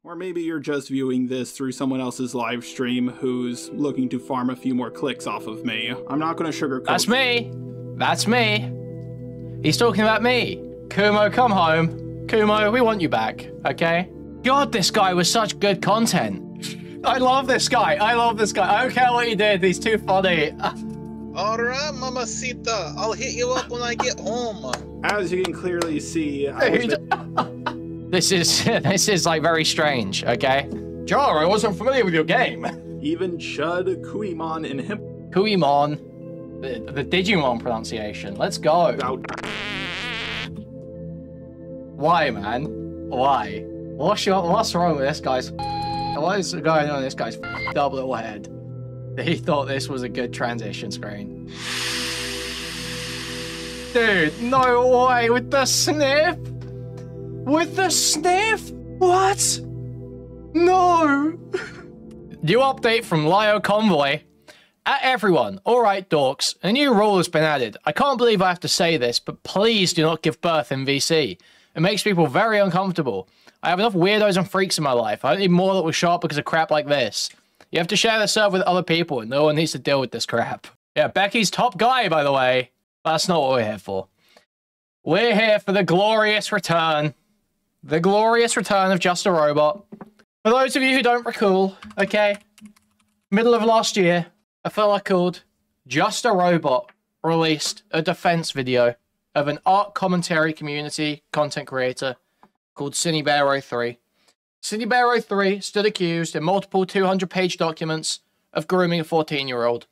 Or maybe you're just viewing this through someone else's live stream who's looking to farm a few more clicks off of me. I'm not gonna sugarcoat. That's me! That's me! He's talking about me! Kumo, come home. Kumo, we want you back, okay? God, this guy was such good content. I love this guy. I love this guy. I don't care what he did. He's too funny. Alright, mamacita. I'll hit you up when I get home. As you can clearly see, this is like very strange, okay? Jar, I wasn't familiar with your game. Even Chud, Kuihman, and him. Kuihman. The Digimon pronunciation. Let's go. Why, man? Why? What's wrong with this guy's? What is going on in this guy's double little head? He thought this was a good transition screen. Dude, no way, with the sniff? With the sniff? What? No! New update from Lio Convoy. At everyone, alright dorks, a new rule has been added. I can't believe I have to say this, but please do not give birth in VC. It makes people very uncomfortable. I have enough weirdos and freaks in my life. I don't need more that will show up because of crap like this. You have to share the server with other people, and no one needs to deal with this crap. Yeah, Becky's top guy, by the way. That's not what we're here for. We're here for the glorious return. The glorious return of Just a Robot. For those of you who don't recall, okay, middle of last year, a fella called Just a Robot released a defense video of an art commentary community content creator called Cinebero3. Cinebero3 stood accused in multiple 200-page documents of grooming a 14-year-old.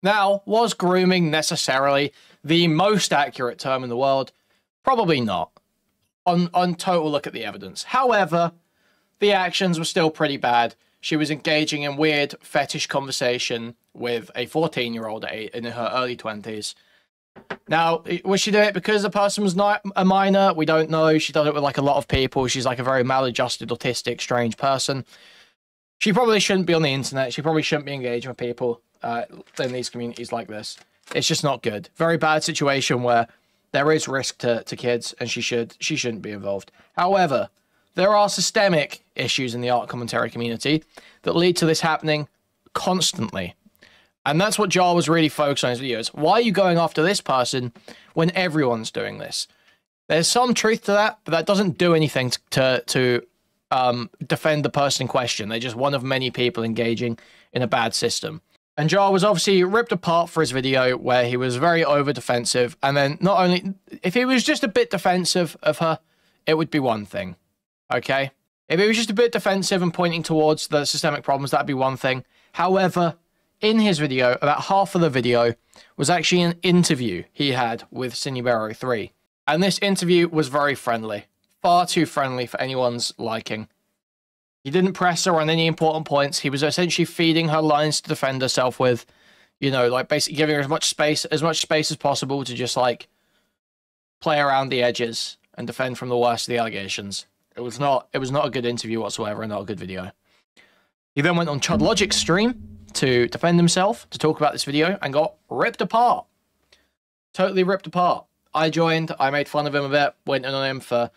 Now, was grooming necessarily the most accurate term in the world? Probably not, on total look at the evidence. However, the actions were still pretty bad. She was engaging in weird fetish conversation with a 14-year-old in her early 20s. Now, was she doing it because the person was not a minor? We don't know. She does it with like a lot of people. She's like a very maladjusted, autistic, strange person. She probably shouldn't be on the internet. She probably shouldn't be engaging with people in these communities like this. It's just not good. Very bad situation where there is risk to kids, and she shouldn't be involved. However, there are systemic issues in the art commentary community that lead to this happening constantly. And that's what Jar was really focused on in his videos. Why are you going after this person when everyone's doing this? There's some truth to that, but that doesn't do anything to defend the person in question. They're just one of many people engaging in a bad system. And Jar was obviously ripped apart for his video where he was very over-defensive. And then not only... If he was just a bit defensive of her, it would be one thing. Okay? If he was just a bit defensive and pointing towards the systemic problems, that'd be one thing. However, in his video, about half of the video was actually an interview he had with Cinebero3. And this interview was very friendly. Far too friendly for anyone's liking. He didn't press her on any important points. He was essentially feeding her lines to defend herself with, you know, like basically giving her as much space as possible to just like play around the edges and defend from the worst of the allegations. It was not a good interview whatsoever and not a good video. He then went on Chud Logic's stream to defend himself, to talk about this video, and got ripped apart. Totally ripped apart. I joined, I made fun of him a bit, went in on him for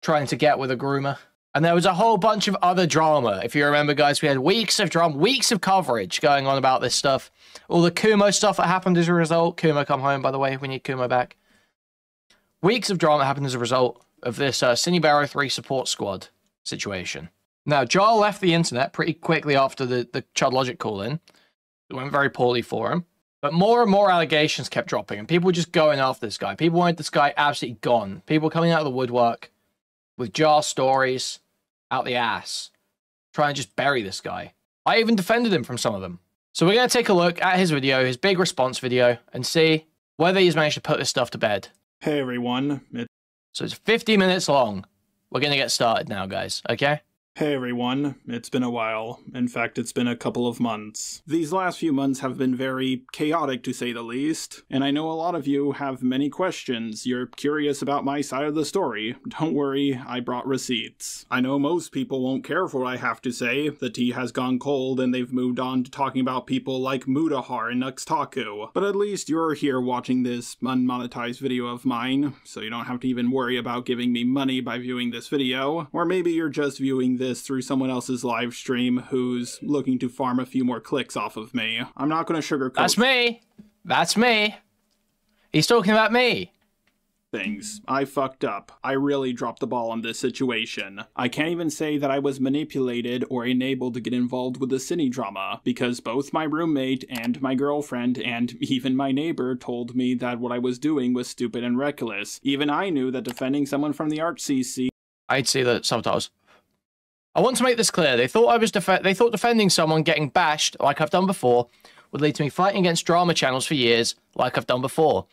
trying to get with a groomer. And there was a whole bunch of other drama. If you remember, guys, we had weeks of drama, weeks of coverage going on about this stuff. All the Kumo stuff that happened as a result. Kumo, come home, by the way. We need Kumo back. Weeks of drama happened as a result of this Cinebero3 support squad situation. Now, Jar left the internet pretty quickly after the Chud Logic call-in. It went very poorly for him. But more and more allegations kept dropping, and people were just going after this guy. People wanted this guy absolutely gone. People coming out of the woodwork with Jar stories out the ass, trying to just bury this guy. I even defended him from some of them. So we're going to take a look at his video, his big response video, and see whether he's managed to put this stuff to bed. Hey everyone. So it's 50 minutes long. We're going to get started now, guys, okay? Hey everyone, it's been a while. In fact, it's been a couple of months. These last few months have been very chaotic to say the least, and I know a lot of you have many questions. You're curious about my side of the story. Don't worry, I brought receipts. I know most people won't care for what I have to say. The tea has gone cold and they've moved on to talking about people like Mudahar and Nuxtaku. But at least you're here watching this unmonetized video of mine, so you don't have to even worry about giving me money by viewing this video. Or maybe you're just viewing this this through someone else's live stream who's looking to farm a few more clicks off of me. I'm not going to sugarcoat. That's me. That's me. He's talking about me. Things. I fucked up. I really dropped the ball in this situation. I can't even say that I was manipulated or enabled to get involved with the cine drama, because both my roommate and my girlfriend and even my neighbor told me that what I was doing was stupid and reckless. Even I knew that defending someone from the art CC... I'd see the subtitles. I want to make this clear. They thought defending someone getting bashed, like I've done before, would lead to me fighting against drama channels for years, like I've done before.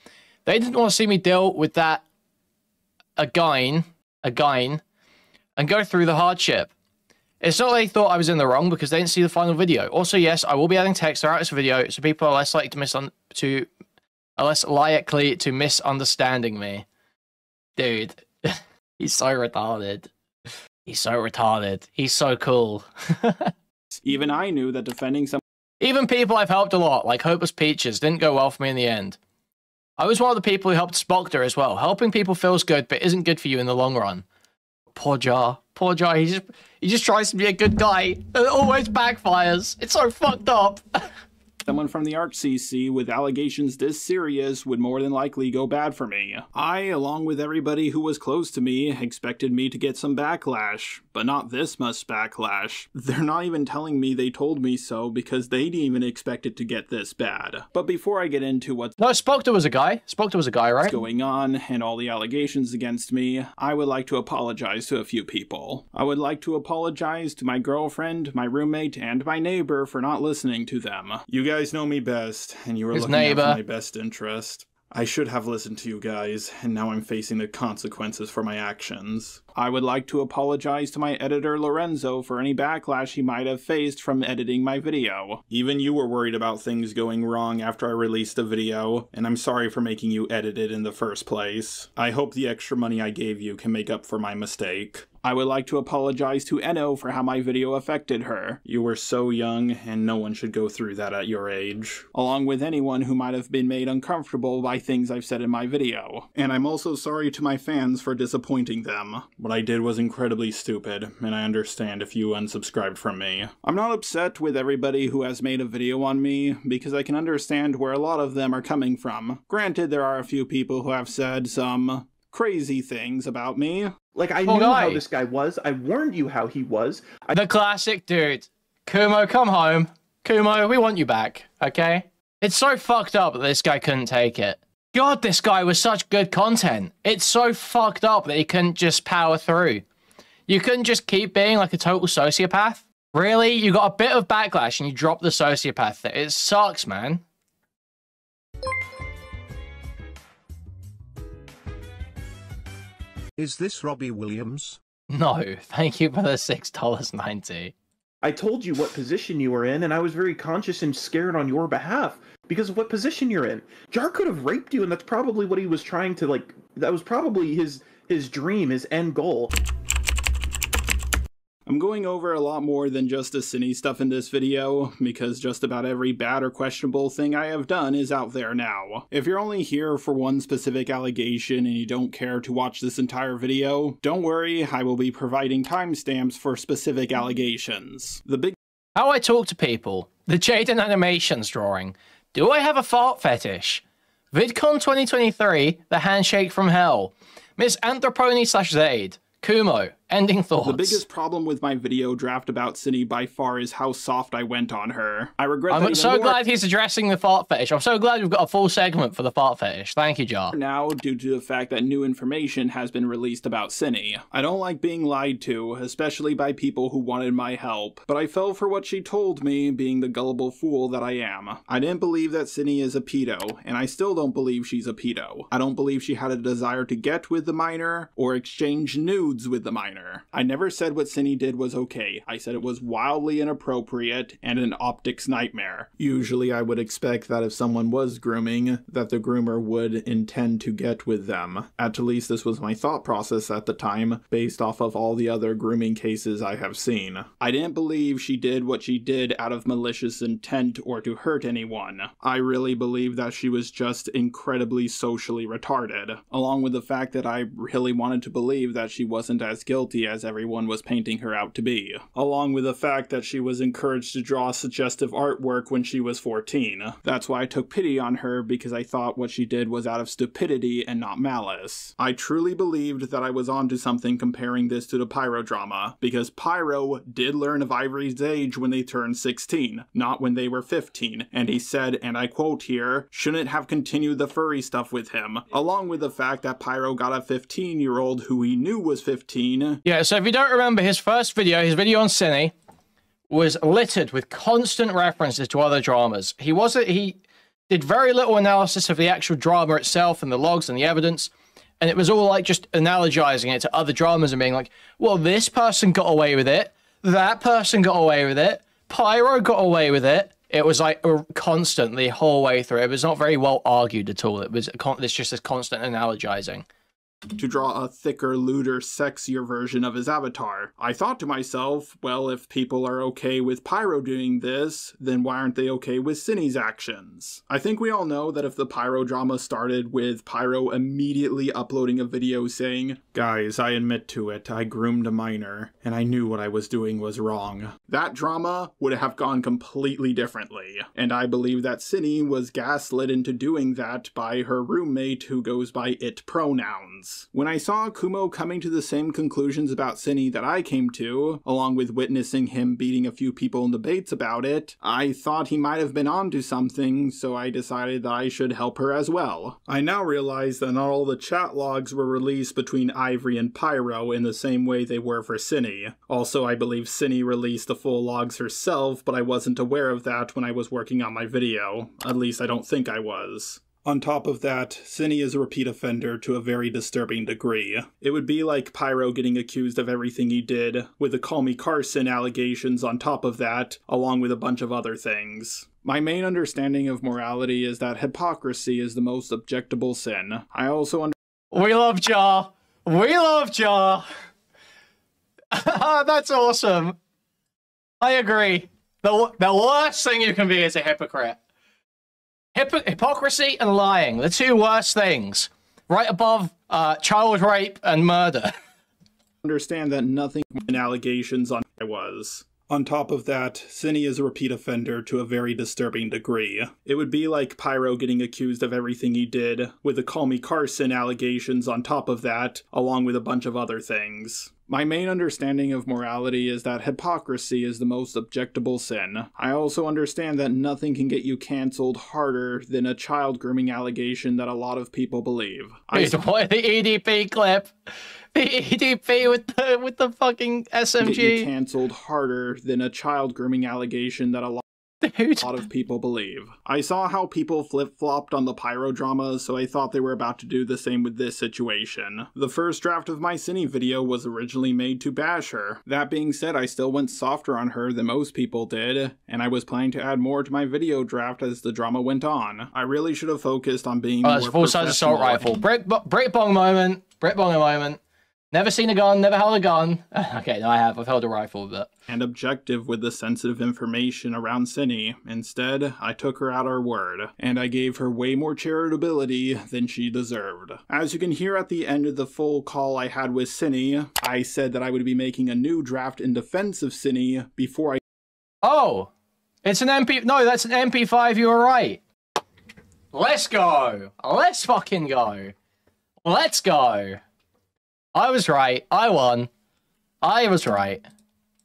They didn't want to see me deal with that again, and go through the hardship. It's not they thought I was in the wrong because they didn't see the final video. Also, yes, I will be adding text throughout this video so people are less likely to misunderstanding me. Dude, he's so retarded. He's so retarded. He's so cool. Even I knew that defending some... Even people I've helped a lot, like Hopeless Peaches, didn't go well for me in the end. I was one of the people who helped Spoctor as well. Helping people feels good, but isn't good for you in the long run. Poor Jar. Poor Jar. He just tries to be a good guy, and it always backfires. It's so fucked up. Someone from the Art CC with allegations this serious would more than likely go bad for me. I, along with everybody who was close to me, expected me to get some backlash, but not this much backlash. They're not even telling me they told me so because they didn't even expect it to get this bad. But before I get into what's Spoctor was a guy. Spoctor was a guy, right? Going on and all the allegations against me, I would like to apologize to a few people. I would like to apologize to my girlfriend, my roommate, and my neighbor for not listening to them. You guys know me best, and you were looking out for my best interest. I should have listened to you guys, and now I'm facing the consequences for my actions. I would like to apologize to my editor Lorenzo for any backlash he might have faced from editing my video. Even you were worried about things going wrong after I released the video, and I'm sorry for making you edit it in the first place. I hope the extra money I gave you can make up for my mistake. I would like to apologize to Eno for how my video affected her. You were so young, and no one should go through that at your age. Along with anyone who might have been made uncomfortable by things I've said in my video. And I'm also sorry to my fans for disappointing them. What I did was incredibly stupid, and I understand if you unsubscribed from me. I'm not upset with everybody who has made a video on me, because I can understand where a lot of them are coming from. Granted, there are a few people who have said some crazy things about me. Like, I knew how this guy was. I warned you how he was. The classic dude. Kumo, come home. Kumo, we want you back, okay? It's so fucked up that this guy couldn't take it. God, this guy was such good content. It's so fucked up that he couldn't just power through. You couldn't just keep being like a total sociopath? Really? You got a bit of backlash and you dropped the sociopath thing. It sucks, man. Is this Robbie Williams? No, thank you for the $6.90. I told you what position you were in, and I was very conscious and scared on your behalf because of what position you're in. Jar could have raped you, and that's probably what he was trying to, like, that was probably his dream, his end goal. I'm going over a lot more than just the cine stuff in this video, because just about every bad or questionable thing I have done is out there now. If you're only here for one specific allegation and you don't care to watch this entire video, don't worry, I will be providing timestamps for specific allegations. How I talk to people. The Jaden Animations drawing. Do I have a fart fetish? VidCon 2023, the handshake from hell. Miss Anthropony/Zaid. Kumo, ending thoughts. The biggest problem with my video draft about Cine by far is how soft I went on her. I regret that I'm so glad he's addressing the fart fetish. I'm so glad we've got a full segment for the fart fetish. Thank you, Jar. Now, due to the fact that new information has been released about Cine. I don't like being lied to, especially by people who wanted my help, but I fell for what she told me, being the gullible fool that I am. I didn't believe that Cine is a pedo, and I still don't believe she's a pedo. I don't believe she had a desire to get with the minor, or exchange nudes with the minor. I never said what Cine did was okay. I said it was wildly inappropriate and an optics nightmare. Usually I would expect that if someone was grooming, that the groomer would intend to get with them. At least this was my thought process at the time, based off of all the other grooming cases I have seen. I didn't believe she did what she did out of malicious intent or to hurt anyone. I really believe that she was just incredibly socially retarded, along with the fact that I really wanted to believe that she wasn't as guilty guilty as everyone was painting her out to be, along with the fact that she was encouraged to draw suggestive artwork when she was 14. That's why I took pity on her, because I thought what she did was out of stupidity and not malice. I truly believed that I was onto something comparing this to the Pyro drama, because Pyro did learn of Ivory's age when they turned 16, not when they were 15, and he said, and I quote here, shouldn't have continued the furry stuff with him, along with the fact that Pyro got a 15-year-old who he knew was 15. Yeah, so if you don't remember his first video, his video on Cine, was littered with constant references to other dramas. He did very little analysis of the actual drama itself and the logs and the evidence, and it was all like just analogizing it to other dramas and being like, well, this person got away with it, that person got away with it, Pyro got away with it. It was like constant the whole way through. It was not very well argued at all. It's just this constant analogizing. To draw a thicker, lewder, sexier version of his avatar. I thought to myself, well, if people are okay with Pyro doing this, then why aren't they okay with Cine's actions? I think we all know that if the Pyro drama started with Pyro immediately uploading a video saying, guys, I admit to it, I groomed a minor, and I knew what I was doing was wrong, that drama would have gone completely differently. And I believe that Cine was gaslit into doing that by her roommate who goes by it pronouns. When I saw Kumo coming to the same conclusions about Cine that I came to, along with witnessing him beating a few people in debates about it, I thought he might have been onto something, so I decided that I should help her as well. I now realize that not all the chat logs were released between Ivory and Pyro in the same way they were for Cine. Also, I believe Cine released the full logs herself, but I wasn't aware of that when I was working on my video. At least I don't think I was. On top of that, Cine is a repeat offender to a very disturbing degree. It would be like Pyro getting accused of everything he did, with the Call Me Carson allegations on top of that, along with a bunch of other things. My main understanding of morality is that hypocrisy is the most objectable sin. I also We love Jar. We love Jar. That's awesome. I agree. The worst thing you can be is a hypocrite. Hypocrisy and lying, the two worst things, right above child rape and murder. Understand that nothing in allegations on I was. On top of that, Cine is a repeat offender to a very disturbing degree. It would be like Pyro getting accused of everything he did, with the Call Me Carson allegations on top of that, along with a bunch of other things. My main understanding of morality is that hypocrisy is the most objectable sin. I also understand that nothing can get you cancelled harder than a child grooming allegation that a lot of people believe. The EDP clip. The EDP with the fucking SMG. Get you cancelled harder than a child grooming allegation that a lot of people believe. I saw how people flip-flopped on the Pyro drama, so I thought they were about to do the same with this situation. The first draft of my Cine video was originally made to bash her. That being said, I still went softer on her than most people did, and I was planning to add more to my video draft as the drama went on. I really should have focused on being more full-size assault rifle. Brick bong moment. Brick bong moment. Never seen a gun, never held a gun. Okay, no, I have. I've held a rifle, but... And objective with the sensitive information around Cine. Instead, I took her at her word, and I gave her way more charitability than she deserved. As you can hear at the end of the full call I had with Cine, I said that I would be making a new draft in defense of Cine before I... Oh! It's an MP... No, that's an MP5, you were right. Let's go! Let's fucking go! Let's go! I was right. I won. I was right.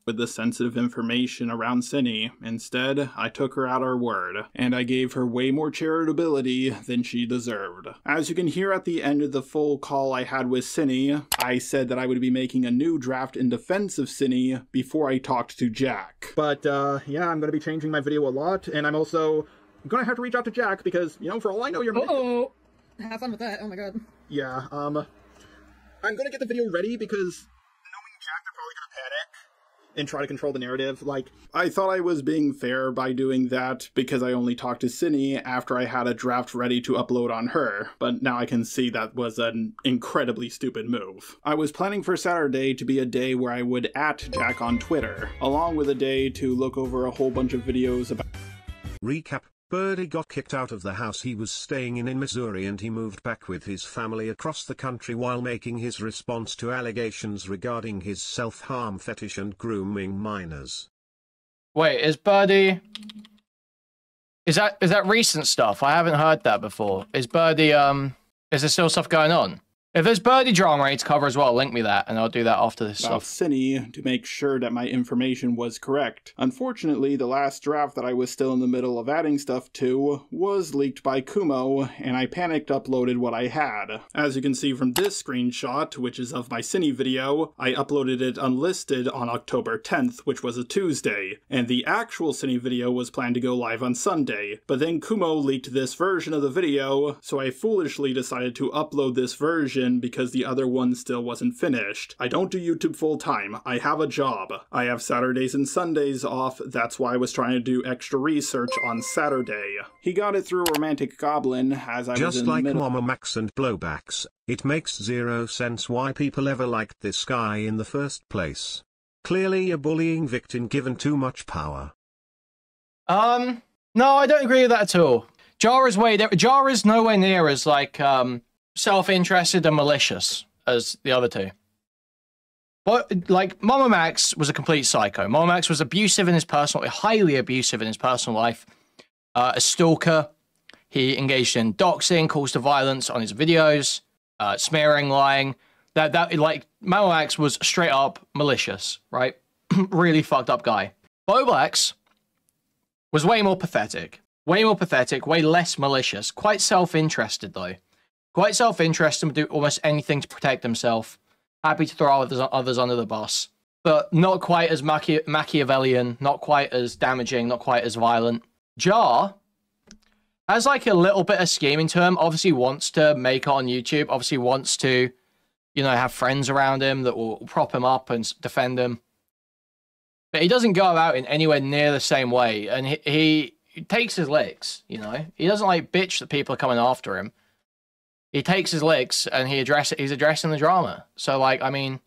With the sensitive information around Cine. Instead, I took her at her word, and I gave her way more charitability than she deserved. As you can hear at the end of the full call I had with Cine, I said that I would be making a new draft in defense of Cine before I talked to Jack. But, yeah, I'm going to be changing my video a lot, and I'm also going to have to reach out to Jack because, you know, for all I know, you're... Uh-oh! Have fun with that, oh my god. Yeah, I'm gonna get the video ready because knowing Jack, they're probably gonna panic and try to control the narrative. Like, I thought I was being fair by doing that because I only talked to Cine after I had a draft ready to upload on her, but now I can see that was an incredibly stupid move. I was planning for Saturday to be a day where I would @ Jack on Twitter, along with a day to look over a whole bunch of videos about Recap. Birdie got kicked out of the house he was staying in Missouri, and he moved back with his family across the country while making his response to allegations regarding his self-harm fetish and grooming minors. Wait, is Birdie... Is that recent stuff? I haven't heard that before. Is Birdie, is there still stuff going on? If there's Birdie drama I need to cover as well, link me that, and I'll do that after this about stuff. Cine to make sure that my information was correct. Unfortunately, the last draft that I was still in the middle of adding stuff to was leaked by Kumo, and I panicked uploaded what I had. As you can see from this screenshot, which is of my Cine video, I uploaded it unlisted on October 10th, which was a Tuesday, and the actual Cine video was planned to go live on Sunday, but then Kumo leaked this version of the video, so I foolishly decided to upload this version because the other one still wasn't finished. I don't do YouTube full time. I have a job. I have Saturdays and Sundays off. That's why I was trying to do extra research on Saturday. He got it through Romantic Goblin as I was Just in like the middle. Mama Max and blowbacks, it makes zero sense why people ever liked this guy in the first place. Clearly a bullying victim given too much power. No, I don't agree with that at all. Jara's nowhere near as, like, self-interested and malicious as the other two. But, like, Mama Max was a complete psycho. Mama Max was abusive in his highly abusive in his personal life. A stalker. He engaged in doxing, calls to violence on his videos, smearing, lying. Like, Mama Max was straight up malicious, right? Really fucked up guy. Boblax was way more pathetic. Way more pathetic, way less malicious. Quite self-interested, though. Quite self-interested and do almost anything to protect himself. Happy to throw others under the bus. But not quite as Machiavellian, not quite as damaging, not quite as violent. Jar has like a little bit of scheming to him. Obviously wants to make it on YouTube. Obviously wants to, you know, have friends around him that will prop him up and defend him. But he doesn't go about in anywhere near the same way. And he takes his licks, you know. He doesn't like bitch that people are coming after him. He takes his licks and he's addressing the drama. So, like, I mean,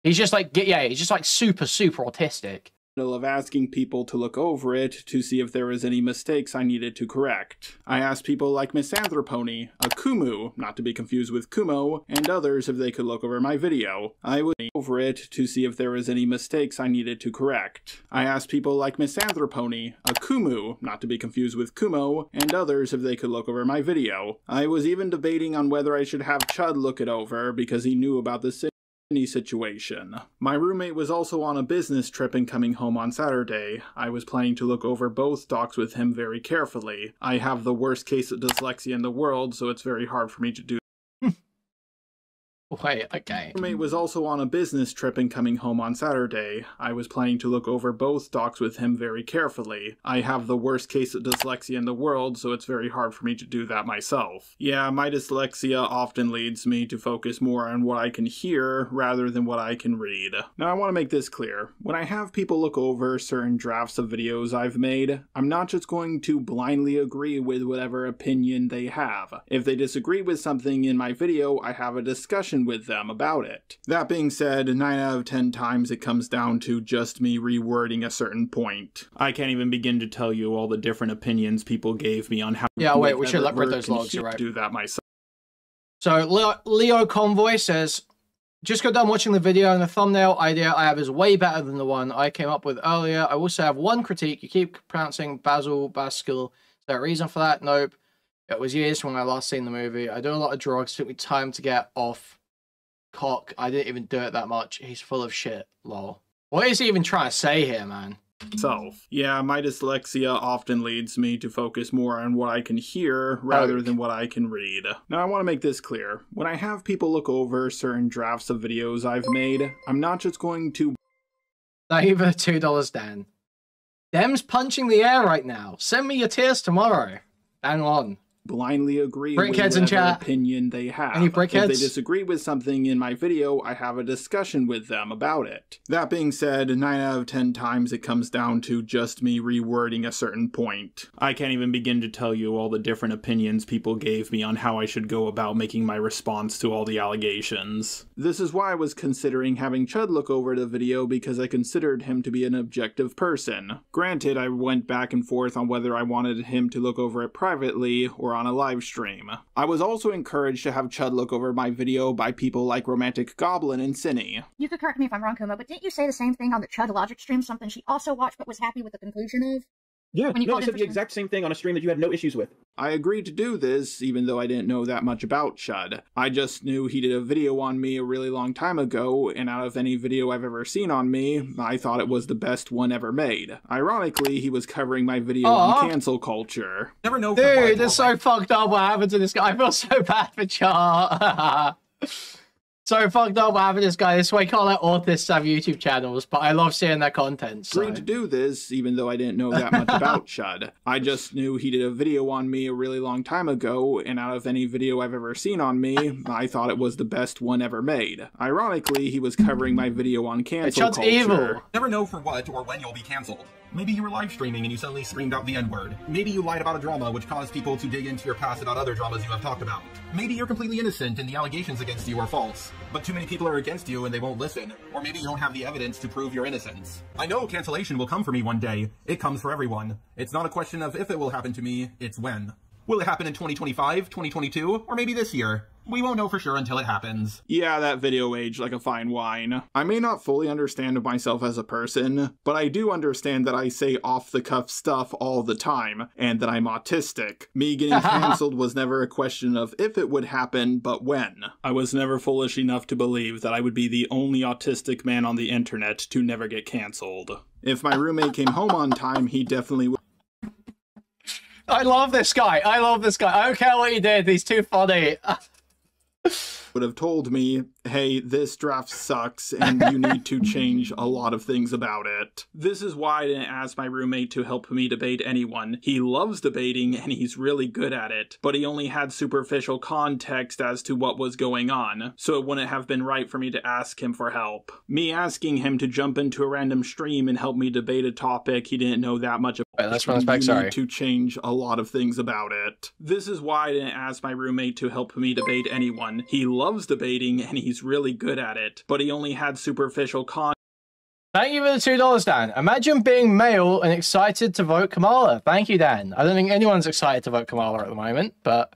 he's just like, he's just like super autistic. Of asking people to look over it to see if there was any mistakes I needed to correct. I asked people like Misanthropony, a Kumu, not to be confused with Kumo, and others if they could look over my video. I would over it to see if there was any mistakes I needed to correct. I asked people like Misanthropony, a Kumu, not to be confused with Kumo, and others if they could look over my video. I was even debating on whether I should have Chud look it over because he knew about the situation. My roommate was also on a business trip and coming home on Saturday. I was planning to look over both docs with him very carefully. I have the worst case of dyslexia in the world, so it's very hard for me to do. Wait, okay. My roommate was also on a business trip and coming home on Saturday. I was planning to look over both docs with him very carefully. I have the worst case of dyslexia in the world, so it's very hard for me to do that myself. Yeah, my dyslexia often leads me to focus more on what I can hear rather than what I can read. Now I want to make this clear. When I have people look over certain drafts of videos I've made, I'm not just going to blindly agree with whatever opinion they have. If they disagree with something in my video, I have a discussion with them about it. That being said, 9 out of 10 times it comes down to just me rewording a certain point. I can't even begin to tell you all the different opinions people gave me on how we should read those logs, you're right. Do that myself. So Leo Convoy says, just got done watching the video and the thumbnail idea I have is way better than the one I came up with earlier. I also have one critique. You keep pronouncing Basil Baskil. Is there a reason for that? Nope. It was years when I last seen the movie. I do a lot of drugs. It took me time to get off cock. I didn't even do it that much. He's full of shit. Lol. What is he even trying to say here, man? Yeah, my dyslexia often leads me to focus more on what I can hear rather than what I can read. Now I want to make this clear. When I have people look over certain drafts of videos I've made, I'm not just going to... Thank you for the $2, Dan. Dem's punching the air right now. Send me your tears tomorrow. Dan on. blindly agree Brickheads with in whatever chat. opinion they have. Any If they brickheads? disagree with something in my video, I have a discussion with them about it. That being said, 9 out of 10 times it comes down to just me rewording a certain point. I can't even begin to tell you all the different opinions people gave me on how I should go about making my response to all the allegations. This is why I was considering having Chud look over the video, because I considered him to be an objective person. Granted, I went back and forth on whether I wanted him to look over it privately or on a live stream. I was also encouraged to have Chud look over my video by people like Romantic Goblin and Cinny. You could correct me if I'm wrong, Kuma, but didn't you say the same thing on the Chud Logic stream, something she also watched but was happy with the conclusion of? Yeah, When you no, I called in said for the exact same thing on a stream that you had no issues with. I agreed to do this, even though I didn't know that much about Chud. I just knew he did a video on me a really long time ago, and out of any video I've ever seen on me, I thought it was the best one ever made. Ironically, he was covering my video on cancel culture. Never know. Dude, it's so fucked up what happened to this guy. I feel so bad for Char. So fucked up what happened to this guy. This way, can't let autists have YouTube channels, but I love seeing their content. So. Agreed to do this, even though I didn't know that much about Chud. I just knew he did a video on me a really long time ago, and out of any video I've ever seen on me, I thought it was the best one ever made. Ironically, he was covering my video on cancel Chud's culture. evil. Never know for what or when you'll be canceled. Maybe you were live streaming and you suddenly screamed out the N-word. Maybe you lied about a drama which caused people to dig into your past about other dramas you have talked about. Maybe you're completely innocent and the allegations against you are false. But too many people are against you and they won't listen. Or maybe you don't have the evidence to prove your innocence. I know cancellation will come for me one day. It comes for everyone. It's not a question of if it will happen to me, it's when. Will it happen in 2025, 2022, or maybe this year? We won't know for sure until it happens. Yeah, that video aged like a fine wine. I may not fully understand myself as a person, but I do understand that I say off-the-cuff stuff all the time, and that I'm autistic. Me getting cancelled was never a question of if it would happen, but when. I was never foolish enough to believe that I would be the only autistic man on the internet to never get cancelled. If my roommate came home on time, he definitely would. I love this guy. I love this guy. I don't care what he did. He's too funny. Would have told me, hey, this draft sucks and you need to change a lot of things about it. This is why I didn't ask my roommate to help me debate anyone. He loves debating and he's really good at it, but he only had superficial context as to what was going on, so it wouldn't have been right for me to ask him for help. Me asking him to jump into a random stream and help me debate a topic he didn't know that much about. Wait, let's run this back, sorry. Need to change a lot of things about it. This is why I didn't ask my roommate to help me debate anyone. He loves debating and he's really good at it, but he only had superficial context. Thank you for the $2, Dan. Imagine being male and excited to vote Kamala. Thank you, Dan. I don't think anyone's excited to vote Kamala at the moment, but...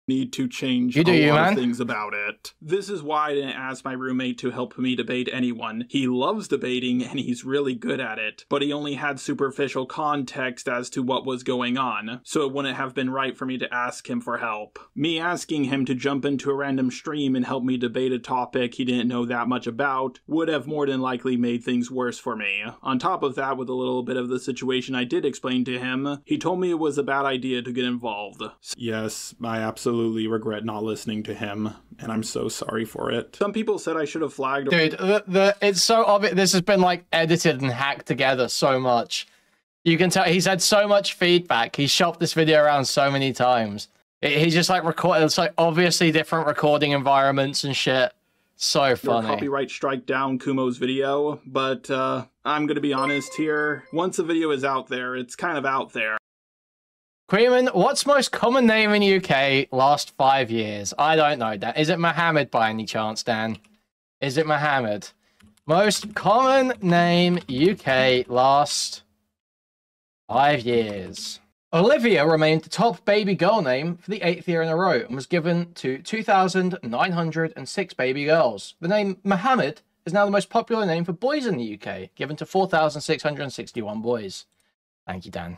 Need to change a lot of things about it. This is why I didn't ask my roommate to help me debate anyone. He loves debating and he's really good at it, but he only had superficial context as to what was going on, so it wouldn't have been right for me to ask him for help. Me asking him to jump into a random stream and help me debate a topic he didn't know that much about would have more than likely made things worse for me. On top of that, with a little bit of the situation I did explain to him, he told me it was a bad idea to get involved. Yes, I absolutely regret not listening to him, and I'm so sorry for it. Some people said I should have flagged. Dude, it's so obvious. This has been like edited and hacked together so much. You can tell he's had so much feedback. He's shopped this video around so many times. He's just like recorded. It's like obviously different recording environments and shit. So funny. Copyright strike down Kumo's video, but I'm gonna be honest here. Once a video is out there, it's kind of out there. Kuihman, what's most common name in UK last 5 years? I don't know, Dan. Is it Mohammed by any chance, Dan? Is it Mohammed? Most common name UK last 5 years. Olivia remained the top baby girl name for the 8th year in a row and was given to 2,906 baby girls. The name Mohammed is now the most popular name for boys in the UK, given to 4,661 boys. Thank you, Dan.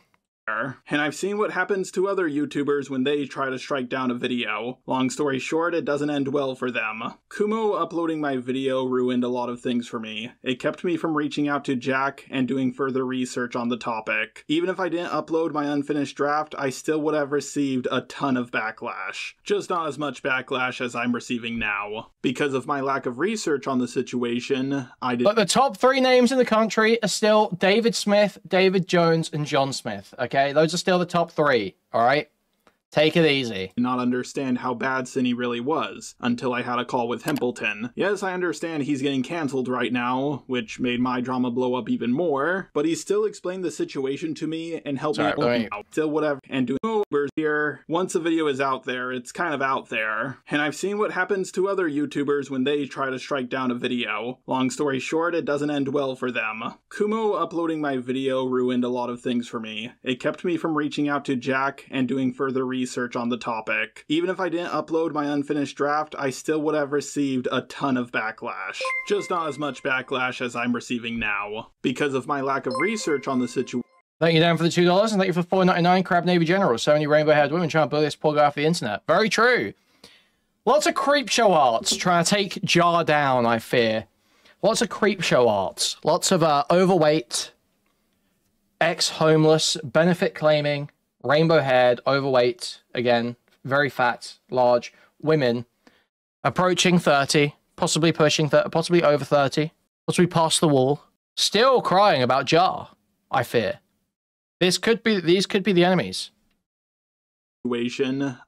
And I've seen what happens to other YouTubers when they try to strike down a video. Long story short, it doesn't end well for them. Kumo uploading my video ruined a lot of things for me. It kept me from reaching out to Jack and doing further research on the topic. Even if I didn't upload my unfinished draft, I still would have received a ton of backlash. Just not as much backlash as I'm receiving now. Because of my lack of research on the situation, I did. But the top 3 names in the country are still David Smith, David Jones, and John Smith, okay? Those are still the top 3, all right? Take it easy. Not understand how bad Cinny really was until I had a call with Himpleton. Yes, I understand he's getting cancelled right now, which made my drama blow up even more, but he still explained the situation to me and helped me out. Still whatever, and doing Ubers here. Once a video is out there, it's kind of out there. And I've seen what happens to other YouTubers when they try to strike down a video. Long story short, it doesn't end well for them. Kumo uploading my video ruined a lot of things for me. It kept me from reaching out to Jack and doing further research on the topic. Even if I didn't upload my unfinished draft, I still would have received a ton of backlash. Just not as much backlash as I'm receiving now. Because of my lack of research on the situation. Thank you, Dan, for the $2, and thank you for $4.99, Crab Navy General. So many rainbow-haired women trying to bully this poor guy off the internet. Very true. Lots of creepshow arts trying to take Jar down, I fear. Lots of creepshow arts. Lots of overweight, ex-homeless, benefit-claiming, rainbow-haired, overweight, again, very fat, large women approaching 30, possibly pushing 30, possibly over 30, possibly past the wall, still crying about Jar, I fear. These could be the enemies.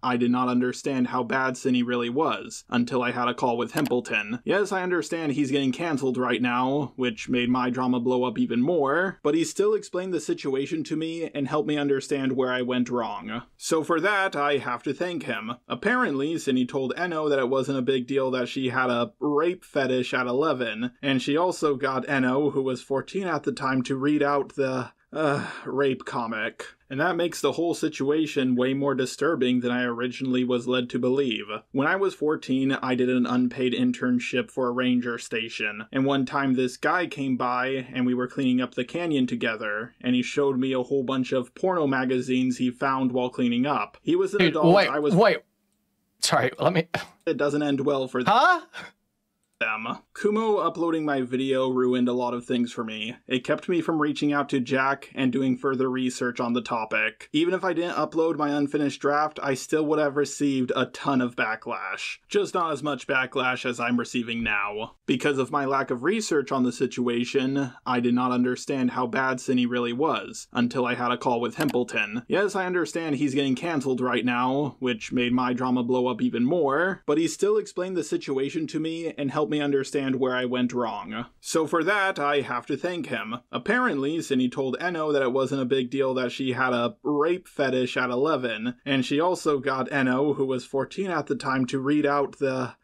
I did not understand how bad Cinny really was until I had a call with Himpleton. Yes, I understand he's getting cancelled right now, which made my drama blow up even more, but he still explained the situation to me and helped me understand where I went wrong. So for that, I have to thank him. Apparently, Cinny told Enno that it wasn't a big deal that she had a rape fetish at 11, and she also got Enno, who was 14 at the time, to read out the rape comic. And that makes the whole situation way more disturbing than I originally was led to believe. When I was 14, I did an unpaid internship for a ranger station, and one time this guy came by and we were cleaning up the canyon together, and he showed me a whole bunch of porno magazines he found while cleaning up. He was an adult. Wait. Sorry, let me... It doesn't end well for them. Kumo uploading my video ruined a lot of things for me. It kept me from reaching out to Jack and doing further research on the topic. Even if I didn't upload my unfinished draft, I still would have received a ton of backlash. Just not as much backlash as I'm receiving now. Because of my lack of research on the situation, I did not understand how bad Cinny really was until I had a call with Himpleton. Yes, I understand he's getting cancelled right now, which made my drama blow up even more, but he still explained the situation to me and helped me understand where I went wrong. So for that, I have to thank him. Apparently, Cinny told Enno that it wasn't a big deal that she had a rape fetish at 11, and she also got Enno, who was 14 at the time, to read out the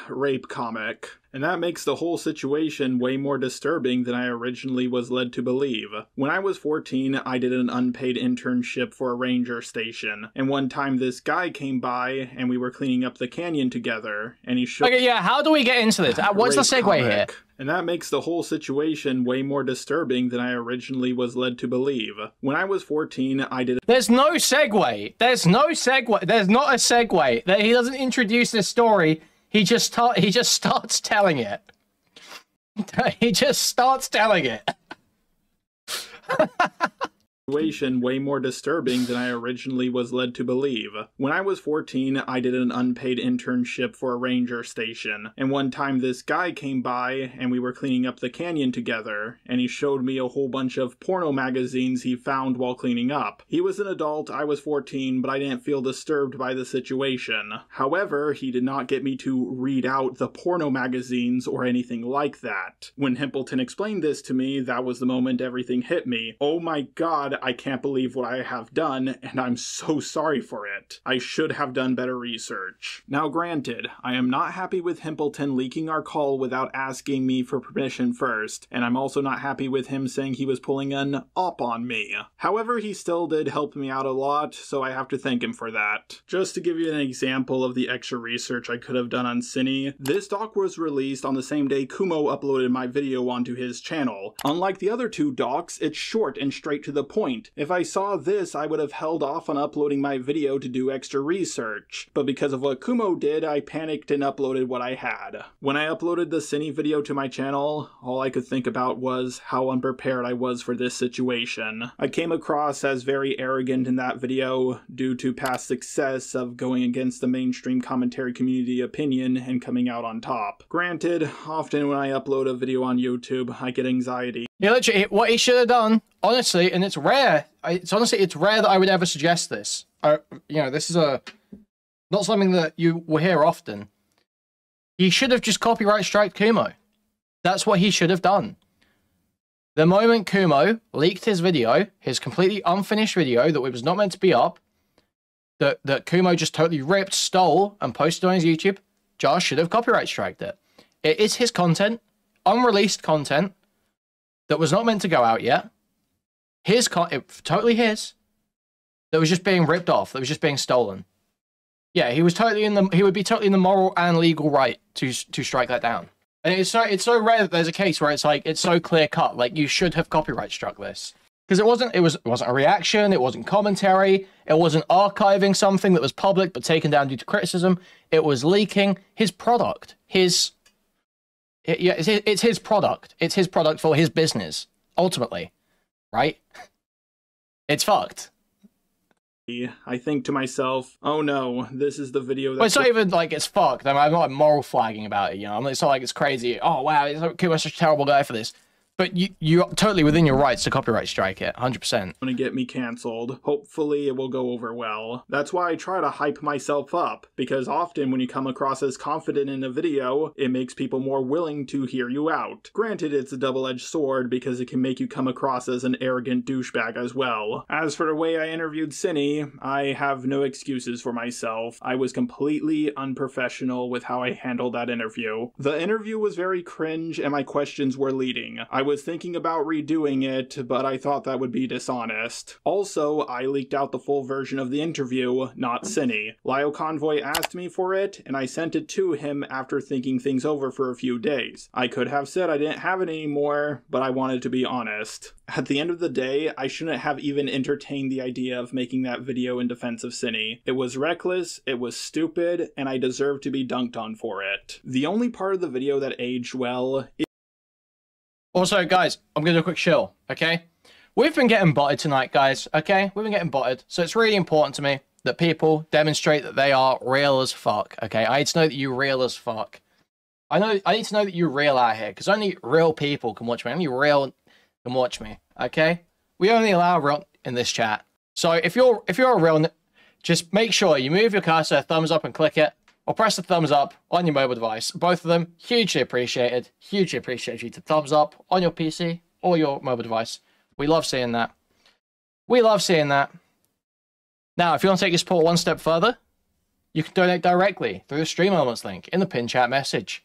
rape comic. And that makes the whole situation way more disturbing than I originally was led to believe. When I was 14, I did an unpaid internship for a ranger station, and one time this guy came by and we were cleaning up the canyon together, and he showed... Okay, yeah, how do we get into this? What's the segue here? And that makes the whole situation way more disturbing than I originally was led to believe. When I was 14, I did... There's no segue. There's no segue. There's not a segue. He doesn't introduce this story. He just starts telling it. He just starts telling it. Situation way more disturbing than I originally was led to believe. When I was 14, I did an unpaid internship for a ranger station, and one time this guy came by and we were cleaning up the canyon together, and he showed me a whole bunch of porno magazines he found while cleaning up. He was an adult, I was 14, but I didn't feel disturbed by the situation. However, he did not get me to read out the porno magazines or anything like that. When Himpleton explained this to me, that was the moment everything hit me. Oh my god, I can't believe what I have done, and I'm so sorry for it. I should have done better research. Now granted, I am not happy with Himpleton leaking our call without asking me for permission first, and I'm also not happy with him saying he was pulling an op on me. However, he still did help me out a lot, so I have to thank him for that. Just to give you an example of the extra research I could have done on Cinny, this doc was released on the same day Kumo uploaded my video onto his channel. Unlike the other two docs, it's short and straight to the point. If I saw this, I would have held off on uploading my video to do extra research, but because of what Kumo did, I panicked and uploaded what I had. When I uploaded the Cinny video to my channel, all I could think about was how unprepared I was for this situation. I came across as very arrogant in that video due to past success of going against the mainstream commentary community opinion and coming out on top. Granted, often when I upload a video on YouTube, I get anxiety. Yeah, literally, what he should have done, honestly, and it's rare, it's honestly, it's rare that I would ever suggest this. This is not something that you will hear often. He should have just copyright striked Kumo. That's what he should have done. The moment Kumo leaked his video, his completely unfinished video that was not meant to be up, that Kumo just totally ripped, stole, and posted on his YouTube, Jar should have copyright striked it. It is his content, unreleased content, that was not meant to go out yet. Totally his, that was just being ripped off, that was just being stolen. Yeah, he would be totally in the moral and legal right to strike that down. And it's so rare that there's a case where it's like, it's so clear cut, like you should have copyright struck this. Because it wasn't a reaction, it wasn't commentary, it wasn't archiving something that was public but taken down due to criticism. It was leaking his product. It's his product. It's his product for his business, ultimately. Right? It's fucked. I think to myself, oh no, this is the video that... Well, it's not even like it's fucked. I'm not moral flagging about it, you know? It's not like it's crazy. Oh, wow, Kumo's such a terrible guy for this. But you're totally within your rights to copyright strike it, 100%. Gonna get me cancelled. Hopefully it will go over well. That's why I try to hype myself up, because often when you come across as confident in a video, it makes people more willing to hear you out. Granted, it's a double-edged sword because it can make you come across as an arrogant douchebag as well. As for the way I interviewed Cinny, I have no excuses for myself. I was completely unprofessional with how I handled that interview. The interview was very cringe and my questions were leading. I was thinking about redoing it, but I thought that would be dishonest. Also, I leaked out the full version of the interview, not Cinny. Lio Convoy asked me for it, and I sent it to him after thinking things over for a few days. I could have said I didn't have it anymore, but I wanted to be honest. At the end of the day, I shouldn't have even entertained the idea of making that video in defense of Cinny. It was reckless, it was stupid, and I deserve to be dunked on for it. The only part of the video that aged well is... Also, guys, I'm going to do a quick shill, okay? We've been getting botted tonight, guys, okay? We've been getting botted, so it's really important to me that people demonstrate that they are real as fuck, okay? I need to know that you're real as fuck. I need to know that you're real out here, because only real people can watch me. Only real can watch me, okay? We only allow real in this chat. So if you're a real, just make sure you move your cursor, thumbs up, and click it. Or press the thumbs up on your mobile device. Both of them, hugely appreciated. Hugely appreciate you to thumbs up on your PC or your mobile device. We love seeing that. We love seeing that. Now, if you want to take your support one step further, you can donate directly through the Stream Elements link in the pinned chat message.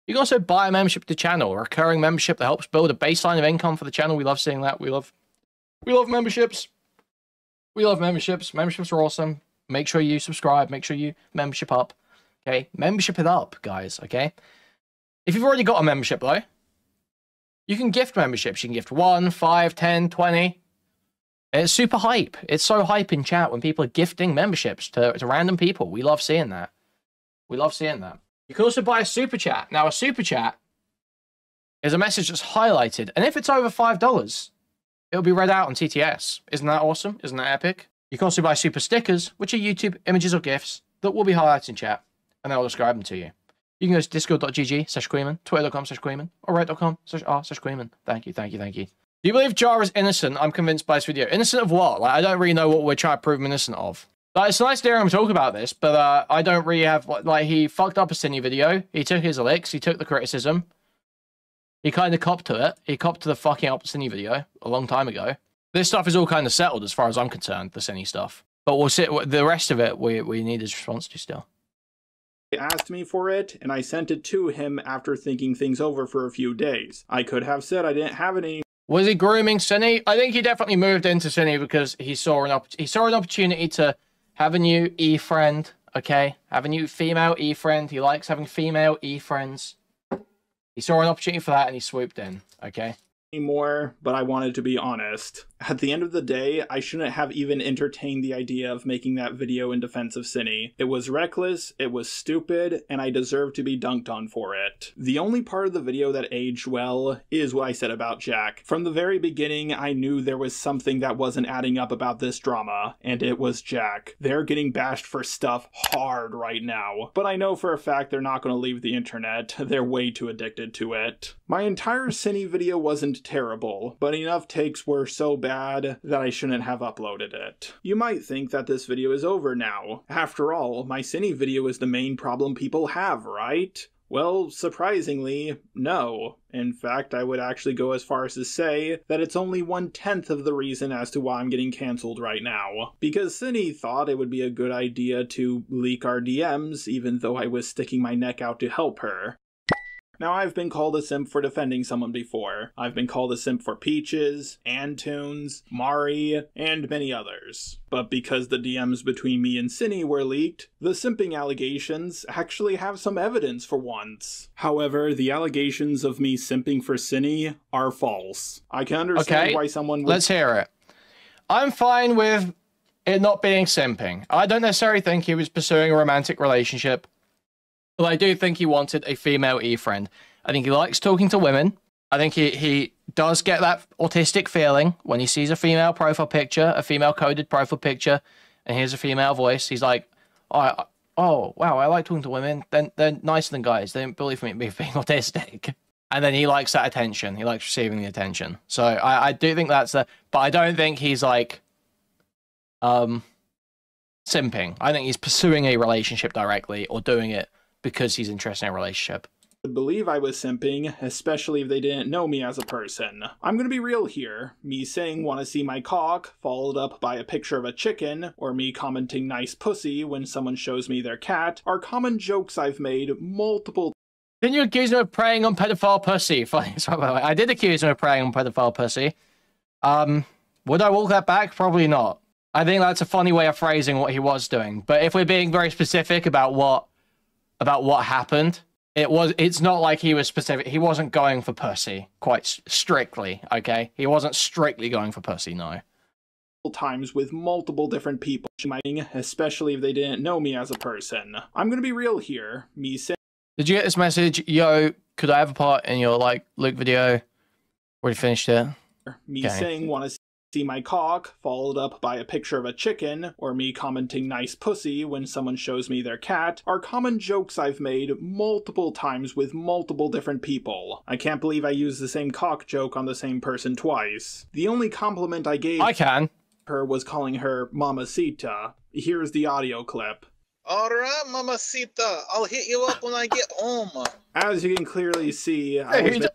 You can also buy a membership to the channel, a recurring membership that helps build a baseline of income for the channel. We love seeing that. We love memberships. We love memberships. Memberships are awesome. Make sure you subscribe. Make sure you membership up. Okay, membership it up, guys, okay? If you've already got a membership, though, you can gift memberships. You can gift 1, 5, 10, 20. It's super hype. It's so hype in chat when people are gifting memberships to random people. We love seeing that. We love seeing that. You can also buy a super chat. Now, a super chat is a message that's highlighted, and if it's over $5, it'll be read out on TTS. Isn't that awesome? Isn't that epic? You can also buy super stickers, which are YouTube images or GIFs that will be highlighted in chat. And I'll describe them to you. You can go to discord.gg/Kuihman, twitter.com/Kuihman, or reddit.com/r/Kuihman. Thank you, thank you, thank you. Do you believe Jar is innocent? I'm convinced by this video. Innocent of what? Like, I don't really know what we're trying to prove him innocent of. Like, it's nice to hear him talk about this, but I don't really have... Like, he fucked up a Cinny video. He took his licks. He took the criticism. He kind of copped to it. He copped to the fucking up Cinny video a long time ago. This stuff is all kind of settled as far as I'm concerned, the Cinny stuff. But we'll see. The rest of it, we need his response to still. He asked me for it, and I sent it to him after thinking things over for a few days. I could have said I didn't have any. Was he grooming Cinny? I think he definitely moved into Cinny because he saw an opportunity to have a new e-friend, okay? Have a new female e-friend. He likes having female e-friends. He saw an opportunity for that and he swooped in, okay? More, but I wanted to be honest. At the end of the day, I shouldn't have even entertained the idea of making that video in defense of Cinny. It was reckless, it was stupid, and I deserve to be dunked on for it. The only part of the video that aged well is what I said about Jack. From the very beginning, I knew there was something that wasn't adding up about this drama, and it was Jack. They're getting bashed for stuff hard right now, but I know for a fact they're not going to leave the internet. They're way too addicted to it. My entire Cinny video wasn't seemed terrible, but enough takes were so bad that I shouldn't have uploaded it. You might think that this video is over now. After all, my Cine video is the main problem people have, right? Well, surprisingly, no. In fact, I would actually go as far as to say that it's only 1/10 of the reason as to why I'm getting cancelled right now. Because Cine thought it would be a good idea to leak our DMs, even though I was sticking my neck out to help her. Now, I've been called a simp for defending someone before. I've been called a simp for Peaches, Antunes, Mari, and many others. But because the DMs between me and Cine were leaked, the simping allegations actually have some evidence for once. However, the allegations of me simping for Cine are false. I can understand why someone would— Let's hear it. I'm fine with it not being simping. I don't necessarily think he was pursuing a romantic relationship. But I do think he wanted a female e-friend. I think he likes talking to women. I think he does get that autistic feeling when he sees a female profile picture, a female coded profile picture, and hears a female voice. He's like, oh wow, I like talking to women. They're nicer than guys. They don't believe me being autistic. And then he likes that attention. He likes receiving the attention. So I do think that's the... But I don't think he's like... simping. I think he's pursuing a relationship directly or doing it because he's interested in a relationship. Would believe I was simping, especially if they didn't know me as a person. I'm gonna be real here. Me saying wanna see my cock, followed up by a picture of a chicken, or me commenting nice pussy when someone shows me their cat, are common jokes I've made multiple— Didn't you accuse him of preying on pedophile pussy? I did accuse him of preying on pedophile pussy. Would I walk that back? Probably not. I think that's a funny way of phrasing what he was doing. But if we're being very specific about what happened, it's not like he was specific. He wasn't going for pussy quite strictly, okay? He wasn't strictly going for pussy, no. Times with multiple different people, especially if they didn't know me as a person. I'm gonna be real here. Me saying— Did you get this message? Yo, could I have a part in your, like, Luke video? Already finished it. Me saying wanna see my cock, followed up by a picture of a chicken, or me commenting nice pussy when someone shows me their cat, are common jokes I've made multiple times with multiple different people. I can't believe I used the same cock joke on the same person twice. The only compliment I gave her was calling her Mamacita. Here's the audio clip. Alright, Mamacita, I'll hit you up when I get home. As you can clearly see, I was—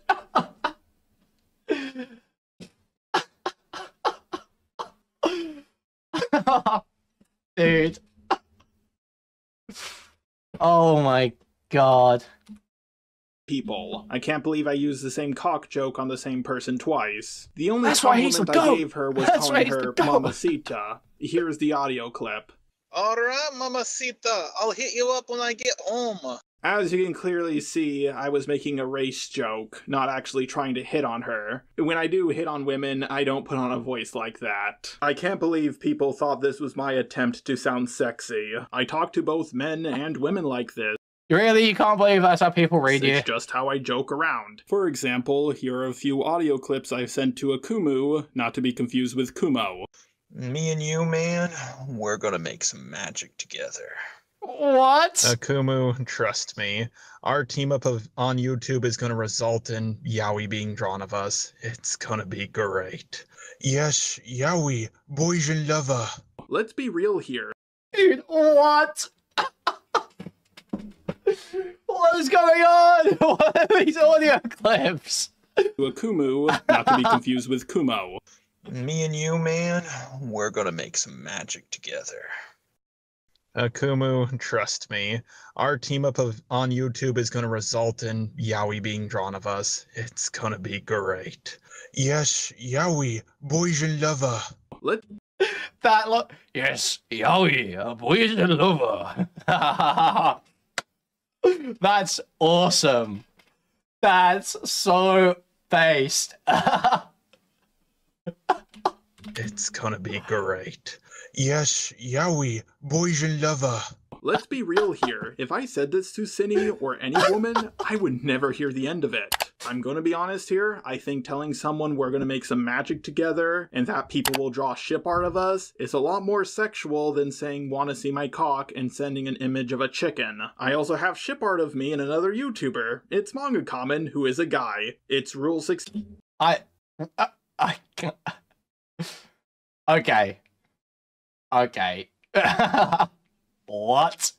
Dude. Oh my god. People. I can't believe I used the same cock joke on the same person twice. The only That's why he's compliment the I goat. gave her was That's calling why he's her the goat. Mamacita. Here's the audio clip. Alright, Mamacita, I'll hit you up when I get home. As you can clearly see, I was making a race joke, not actually trying to hit on her. When I do hit on women, I don't put on a voice like that. I can't believe people thought this was my attempt to sound sexy. I talk to both men and women like this. Really? You can't believe that's how people read you? It's just how I joke around. For example, here are a few audio clips I've sent to Akumu, not to be confused with Kumo. Me and you, man, we're gonna make some magic together. What? Akumu, trust me. Our team up on YouTube is gonna result in yaoi being drawn of us. It's gonna be great. Yes, yaoi, boys and lover. Let's be real here. Dude, what? What is going on? What are these audio clips? Akumu, not to be confused with Kumo. Me and you, man, we're gonna make some magic together. Akumu, trust me. Our team up on YouTube is gonna result in yaoi being drawn of us. It's gonna be great. Yes, yaoi, boys and lover. That look. Yes, yaoi, boys and lover. That's awesome. That's so based. It's gonna be great. Yes, yaoi, boys and lover. Let's be real here. If I said this to Cine or any woman, I would never hear the end of it. I'm gonna be honest here. I think telling someone we're gonna make some magic together and that people will draw ship art of us is a lot more sexual than saying wanna see my cock and sending an image of a chicken. I also have ship art of me and another YouTuber. It's Manga Common, who is a guy. It's Rule 6. I can't. Okay. Okay. What?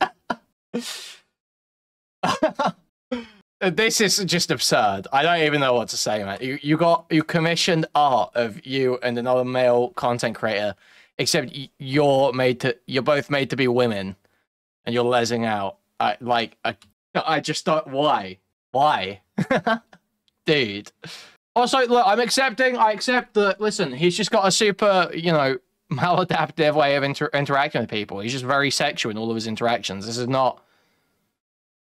This is just absurd. I don't even know what to say, man. You commissioned art of you and another male content creator, except you're both made to be women, and you're lesing out. I just don't. Why? Dude. Also, look, I accept that, listen, he's just got a super, maladaptive way of interacting with people. He's just very sexual in all of his interactions.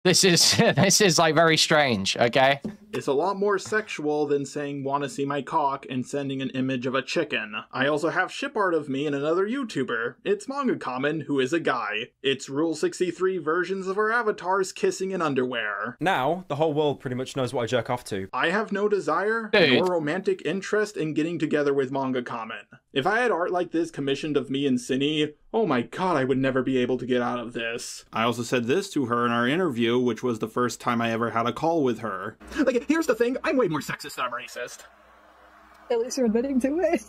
This is like very strange, okay? It's a lot more sexual than saying "wanna see my cock" and sending an image of a chicken. I also have ship art of me and another YouTuber. It's Manga Common, who is a guy. It's Rule 63 versions of our avatars kissing in underwear. Now, the whole world pretty much knows what I jerk off to. I have no desire nor romantic interest in getting together with Manga Common. If I had art like this commissioned of me and Cinny, oh my god, I would never be able to get out of this. I also said this to her in our interview, which was the first time I ever had a call with her. Like, here's the thing, I'm way more sexist than I'm racist. At least you're admitting to it.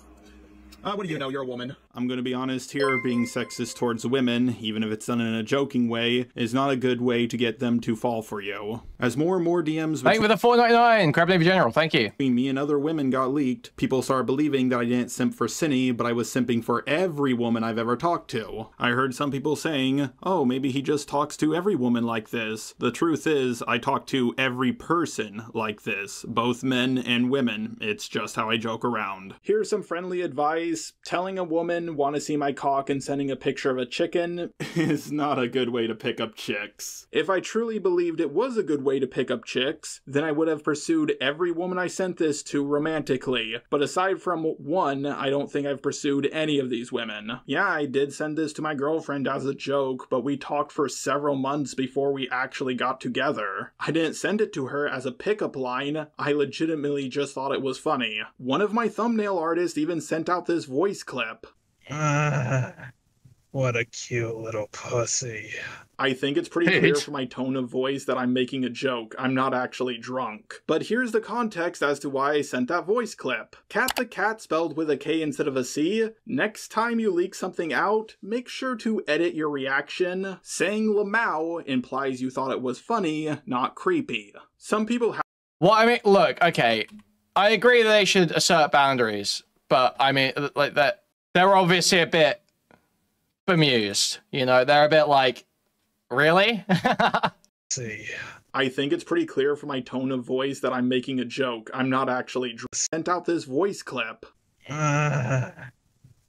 What do you know? You're a woman. I'm gonna be honest here, being sexist towards women, even if it's done in a joking way, is not a good way to get them to fall for you. As more and more DMs thank you for the $4.99, Crab Navy General, thank you. Between me and other women got leaked, people started believing that I didn't simp for Cinny, but I was simping for every woman I've ever talked to. I heard some people saying, oh, maybe he just talks to every woman like this. The truth is, I talk to every person like this, both men and women. It's just how I joke around. Here's some friendly advice. Telling a woman, "want to see my cock," and sending a picture of a chicken is not a good way to pick up chicks. If I truly believed it was a good way to pick up chicks, then I would have pursued every woman I sent this to romantically. But aside from one, I don't think I've pursued any of these women. Yeah, I did send this to my girlfriend as a joke, but we talked for several months before we actually got together. I didn't send it to her as a pickup line. I legitimately just thought it was funny. One of my thumbnail artists even sent out this voice clip. What a cute little pussy. I think it's pretty clear from my tone of voice that I'm making a joke. I'm not actually drunk. But here's the context as to why I sent that voice clip. Cat the cat spelled with a K instead of a C. Next time you leak something out, make sure to edit your reaction. Saying Lamau implies you thought it was funny, not creepy. Some people have— Well, I mean, look, okay. I agree that they should assert boundaries. But, I mean, like, that they're obviously a bit bemused, They're a bit like, really? See. I think it's pretty clear from my tone of voice that I'm making a joke. I'm not actually sent out this voice clip.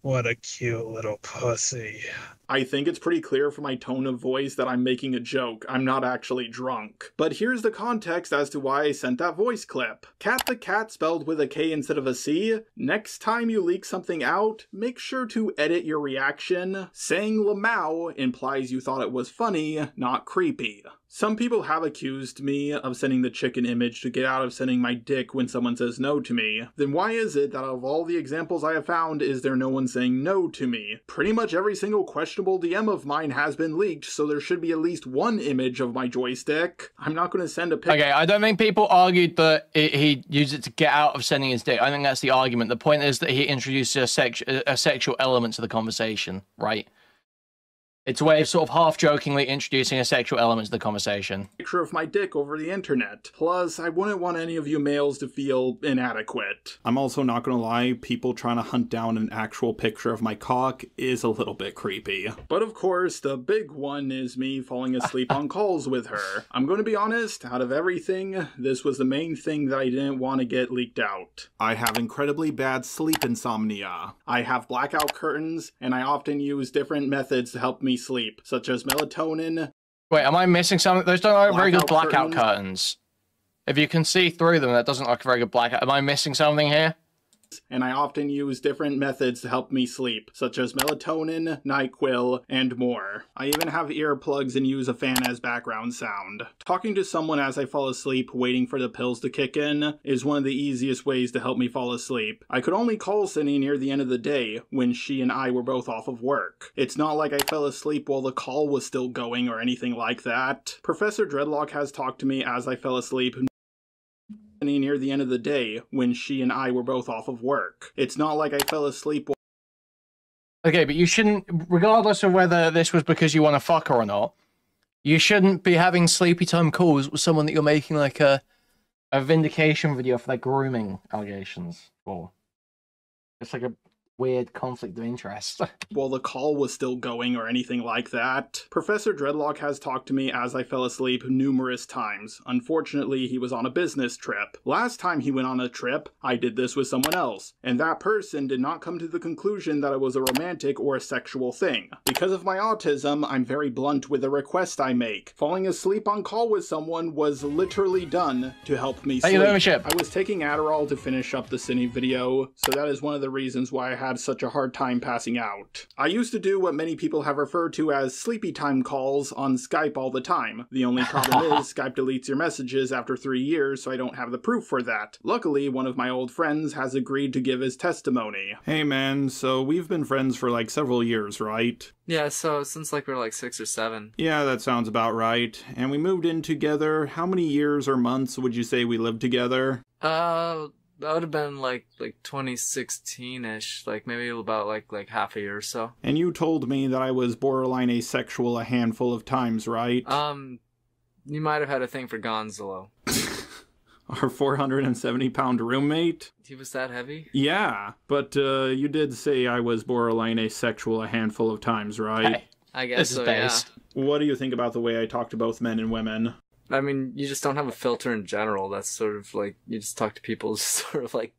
What a cute little pussy. I think it's pretty clear from my tone of voice that I'm making a joke. I'm not actually drunk. But here's the context as to why I sent that voice clip. Cat the cat spelled with a K instead of a C. Next time you leak something out, make sure to edit your reaction. Saying Lamau implies you thought it was funny, not creepy. Some people have accused me of sending the chicken image to get out of sending my dick when someone says no to me. Then why is it that out of all the examples I have found, is there no one saying no to me? Pretty much every single questionable DM of mine has been leaked, so there should be at least one image of my joystick. I'm not going to send a picture. Okay, I don't think people argued that he used it to get out of sending his dick. I think that's the argument. The point is that he introduced a sexual element to the conversation, right? It's a way of sort of half-jokingly introducing a sexual element to the conversation. Picture of my dick over the internet. Plus, I wouldn't want any of you males to feel inadequate. I'm also not gonna lie, people trying to hunt down an actual picture of my cock is a little bit creepy. But of course, the big one is me falling asleep on calls with her. I'm gonna be honest, out of everything, this was the main thing that I didn't want to get leaked out. I have incredibly bad sleep insomnia. I have blackout curtains, and I often use different methods to help me sleep, such as melatonin. Wait, am I missing something? Those don't look very good blackout curtains. If you can see through them, that doesn't look a very good blackout. Am I missing something here? And I often use different methods to help me sleep, such as melatonin, NyQuil, and more. I even have earplugs and use a fan as background sound. Talking to someone as I fall asleep, waiting for the pills to kick in, is one of the easiest ways to help me fall asleep. I could only call Cindy near the end of the day, when she and I were both off of work. It's not like I fell asleep while the call was still going or anything like that. Professor Dreadlock has talked to me as I fell asleep. near the end of the day when she and I were both off of work. It's not like I fell asleep. Okay, but you shouldn't, regardless of whether this was because you want to fuck her or not, you shouldn't be having sleepy time calls with someone that you're making like a vindication video for their grooming allegations for. It's like a weird conflict of interest. While the call was still going or anything like that. Professor Dreadlock has talked to me as I fell asleep numerous times. Unfortunately, he was on a business trip. Last time he went on a trip, I did this with someone else, and that person did not come to the conclusion that it was a romantic or a sexual thing. Because of my autism, I'm very blunt with the request I make. Falling asleep on call with someone was literally done to help me sleep. I was taking Adderall to finish up the Cine video, so that is one of the reasons why I had such a hard time passing out. I used to do what many people have referred to as sleepy time calls on Skype all the time. The only problem is Skype deletes your messages after 3 years, so I don't have the proof for that. Luckily, one of my old friends has agreed to give his testimony. Hey man, so we've been friends for like several years, right? Yeah, so since like we were like 6 or 7. Yeah, that sounds about right. And we moved in together. How many years or months would you say we lived together? That would have been like 2016-ish, like maybe about like half a year or so. And you told me that I was borderline asexual a handful of times, right? You might have had a thing for Gonzalo. Our 470-pound roommate? He was that heavy? Yeah, but you did say I was borderline asexual a handful of times, right? Hey, I guess so, yeah. What do you think about the way I talk to both men and women? I mean, you just don't have a filter in general. That's sort of like, you just talk to people sort of like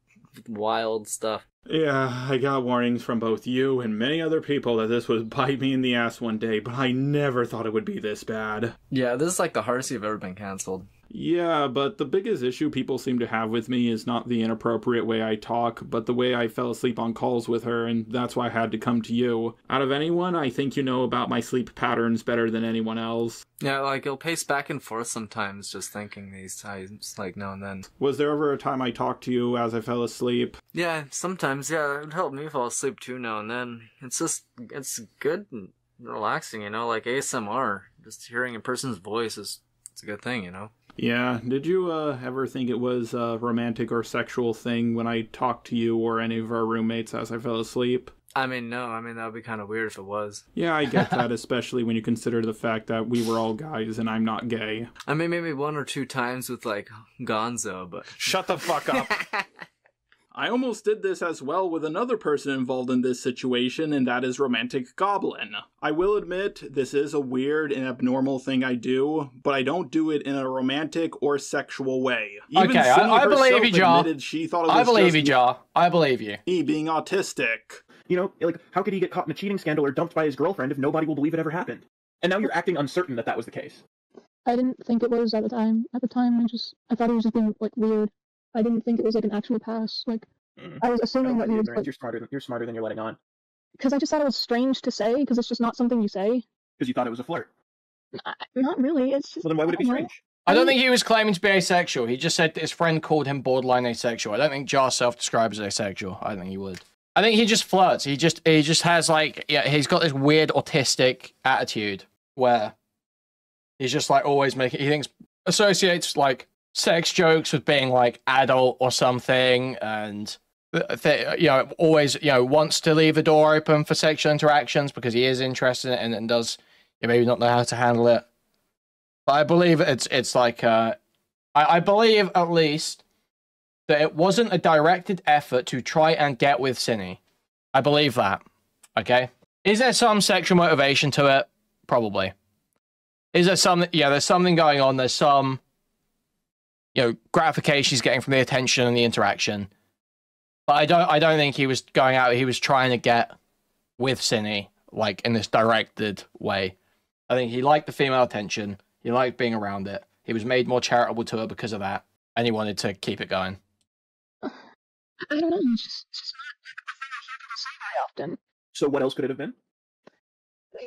wild stuff. Yeah, I got warnings from both you and many other people that this would bite me in the ass one day, but I never thought it would be this bad. Yeah, this is like the hardest you've ever been canceled. Yeah, but the biggest issue people seem to have with me is not the inappropriate way I talk, but the way I fell asleep on calls with her, and that's why I had to come to you. Out of anyone, I think you know about my sleep patterns better than anyone else. Yeah, like, you'll pace back and forth sometimes just thinking these times, like, now and then. Was there ever a time I talked to you as I fell asleep? Yeah, sometimes, yeah, it would help me fall asleep too now and then. It's just, it's good and relaxing, you know, like ASMR. Just hearing a person's voice it's a good thing, you know? Yeah, did you ever think it was a romantic or sexual thing when I talked to you or any of our roommates as I fell asleep? I mean, no. I mean, that would be kind of weird if it was. Yeah, I get that, especially when you consider the fact that we were all guys and I'm not gay. I mean, maybe 1 or 2 times with, like, Gonzo, but... Shut the fuck up! I almost did this as well with another person involved in this situation, and that is Romantic Goblin. I will admit, this is a weird and abnormal thing I do, but I don't do it in a romantic or sexual way. Even okay, I believe you, Jar. She thought it was I believe you, Jar. I believe you. Me being autistic. You know, like, how could he get caught in a cheating scandal or dumped by his girlfriend if nobody will believe it ever happened? And now you're acting uncertain that that was the case. I didn't think it was at the time. At the time, I thought it was just being, like, weird. I didn't think it was, like, an actual pass. Like, I was assuming that he was, like... You're smarter than you're letting on. Because I just thought it was strange to say, because it's just not something you say. Because you thought it was a flirt. Not really, it's just... Well, then why would it be strange? I don't think he was claiming to be asexual. He just said that his friend called him borderline asexual. I don't think Jar self-describes as asexual. I think he would. I think he just flirts. He just has, like... Yeah, he's got this weird autistic attitude where he's just, like, always making... He associates, like, sex jokes with being, like, adult or something, and... you know, always, you know, wants to leave the door open for sexual interactions because he is interested in it and does, you know, maybe not know how to handle it. But I believe it's like, I believe at least that it wasn't a directed effort to try and get with Cine. I believe that. Okay? Is there some sexual motivation to it? Probably. Is there something, yeah, there's something going on. There's some, you know, gratification he's getting from the attention and the interaction. But I don't think he was going out, he was trying to get with Cine, like, in this directed way. I think he liked the female attention, he liked being around it, he was made more charitable to her because of that, and he wanted to keep it going. I don't know, it's just not like a thing I hear people say very often. So what else could it have been?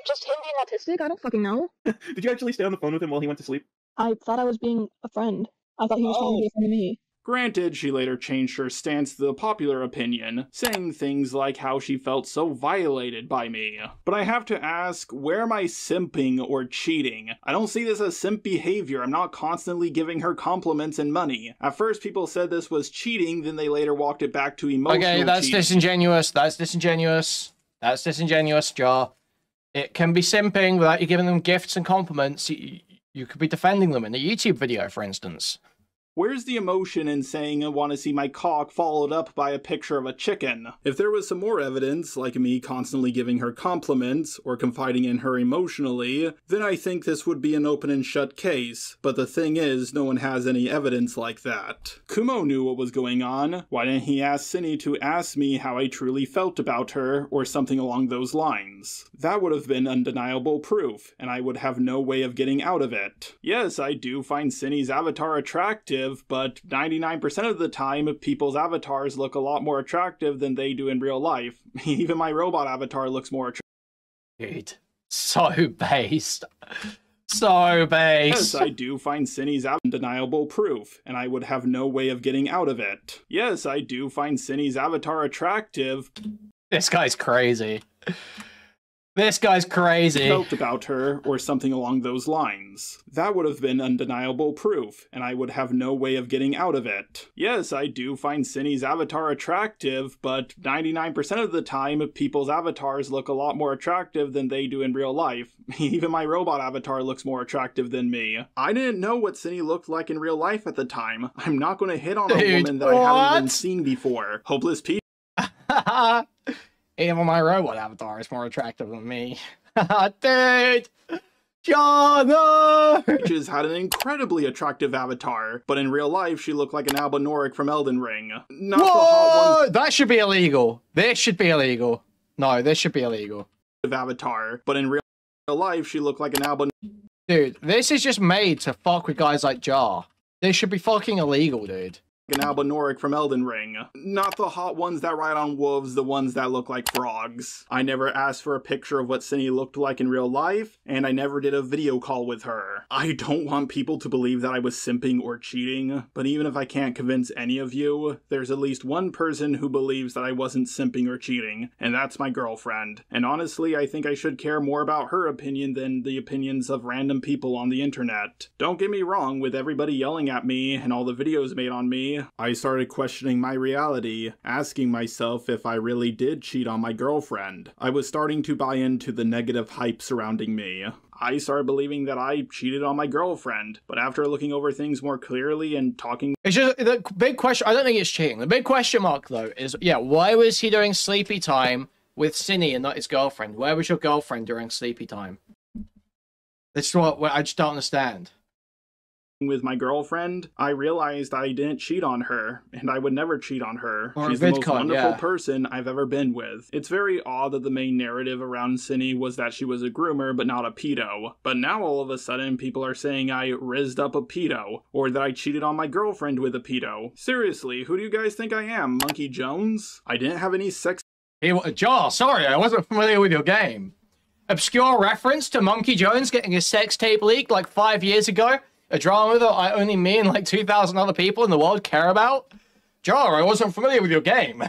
Just him being autistic? I don't fucking know. Did you actually stay on the phone with him while he went to sleep? I thought I was being a friend. I thought he was trying to be a friend of me. Granted, she later changed her stance to the popular opinion, saying things like how she felt so violated by me. But I have to ask, where am I simping or cheating? I don't see this as simp behavior. I'm not constantly giving her compliments and money. At first people said this was cheating, then they later walked it back to emotional Okay, that's cheating. disingenuous. That's disingenuous. That's disingenuous, Jar. It can be simping without you giving them gifts and compliments. You could be defending them in a YouTube video, for instance. Where's the emotion in saying I want to see my cock followed up by a picture of a chicken? If there was some more evidence, like me constantly giving her compliments or confiding in her emotionally, then I think this would be an open and shut case. But the thing is, no one has any evidence like that. Kumo knew what was going on. Why didn't he ask Cinny to ask me how I truly felt about her, or something along those lines? That would have been undeniable proof, and I would have no way of getting out of it. Yes, I do find Cinny's avatar attractive, but 99% of the time, people's avatars look a lot more attractive than they do in real life. Even my robot avatar looks more attractive. Dude, so based. So based. Yes, I do find Cinny's undeniable proof, and I would have no way of getting out of it. Yes, I do find Cinny's avatar attractive. This guy's crazy. This guy's crazy. Felt about her, or something along those lines. That would have been undeniable proof, and I would have no way of getting out of it. Yes, I do find Cinny's avatar attractive, but 99% of the time, people's avatars look a lot more attractive than they do in real life. Even my robot avatar looks more attractive than me. I didn't know what Cinny looked like in real life at the time. I'm not going to hit on a woman that I haven't even seen before. Hopeless Peach. Even my robot avatar is more attractive than me. Dude! John, no! Peaches had an incredibly attractive avatar, but in real life she looked like an Albinoric from Elden Ring. Not the hot one. That should be illegal. This should be illegal. No, this should be illegal. Avatar, but in real life she looked like an Albin. Dude, this is just made to fuck with guys like Jar. This should be fucking illegal, dude. An Albinoric from Elden Ring. Not the hot ones that ride on wolves, the ones that look like frogs. I never asked for a picture of what Cinny looked like in real life, and I never did a video call with her. I don't want people to believe that I was simping or cheating, but even if I can't convince any of you, there's at least one person who believes that I wasn't simping or cheating, and that's my girlfriend. And honestly, I think I should care more about her opinion than the opinions of random people on the internet. Don't get me wrong, with everybody yelling at me and all the videos made on me, I started questioning my reality, asking myself if I really did cheat on my girlfriend. I was starting to buy into the negative hype surrounding me. I started believing that I cheated on my girlfriend, but after looking over things more clearly and talking... It's just, the big question, I don't think it's cheating. The big question mark, though, is, yeah, why was he doing sleepy time with Cinny and not his girlfriend? Where was your girlfriend during sleepy time? This is what I just don't understand. With my girlfriend, I realized I didn't cheat on her, and I would never cheat on her. Or She's the most wonderful person I've ever been with. It's very odd that the main narrative around Cinny was that she was a groomer but not a pedo. But now all of a sudden people are saying I rizzed up a pedo, or that I cheated on my girlfriend with a pedo. Seriously, who do you guys think I am, Monkey Jones? I didn't have any sex- Hey, Jar, sorry, I wasn't familiar with your game. Obscure reference to Monkey Jones getting his sex tape leaked like 5 years ago? A drama that only me and like 2,000 other people in the world care about? Jar, I wasn't familiar with your game.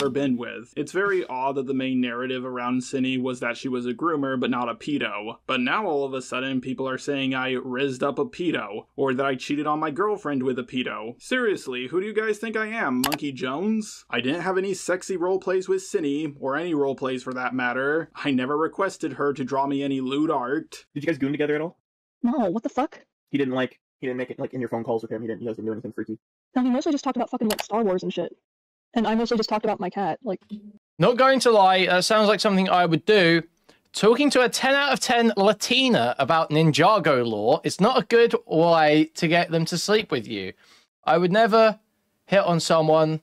Ever been with. It's very odd that the main narrative around Cinny was that she was a groomer but not a pedo. But now all of a sudden people are saying I rizzed up a pedo, or that I cheated on my girlfriend with a pedo. Seriously, who do you guys think I am, Monkey Jones? I didn't have any sexy roleplays with Cinny, or any roleplays for that matter. I never requested her to draw me any lewd art. Did you guys goon together at all? No, what the fuck? He didn't make it like in your phone calls with him. You guys didn't do anything freaky. No, he mostly just talked about fucking like Star Wars and shit. And I mostly just talked about my cat, like... Not going to lie, that sounds like something I would do. Talking to a 10 out of 10 Latina about Ninjago lore is not a good way to get them to sleep with you. I would never hit on someone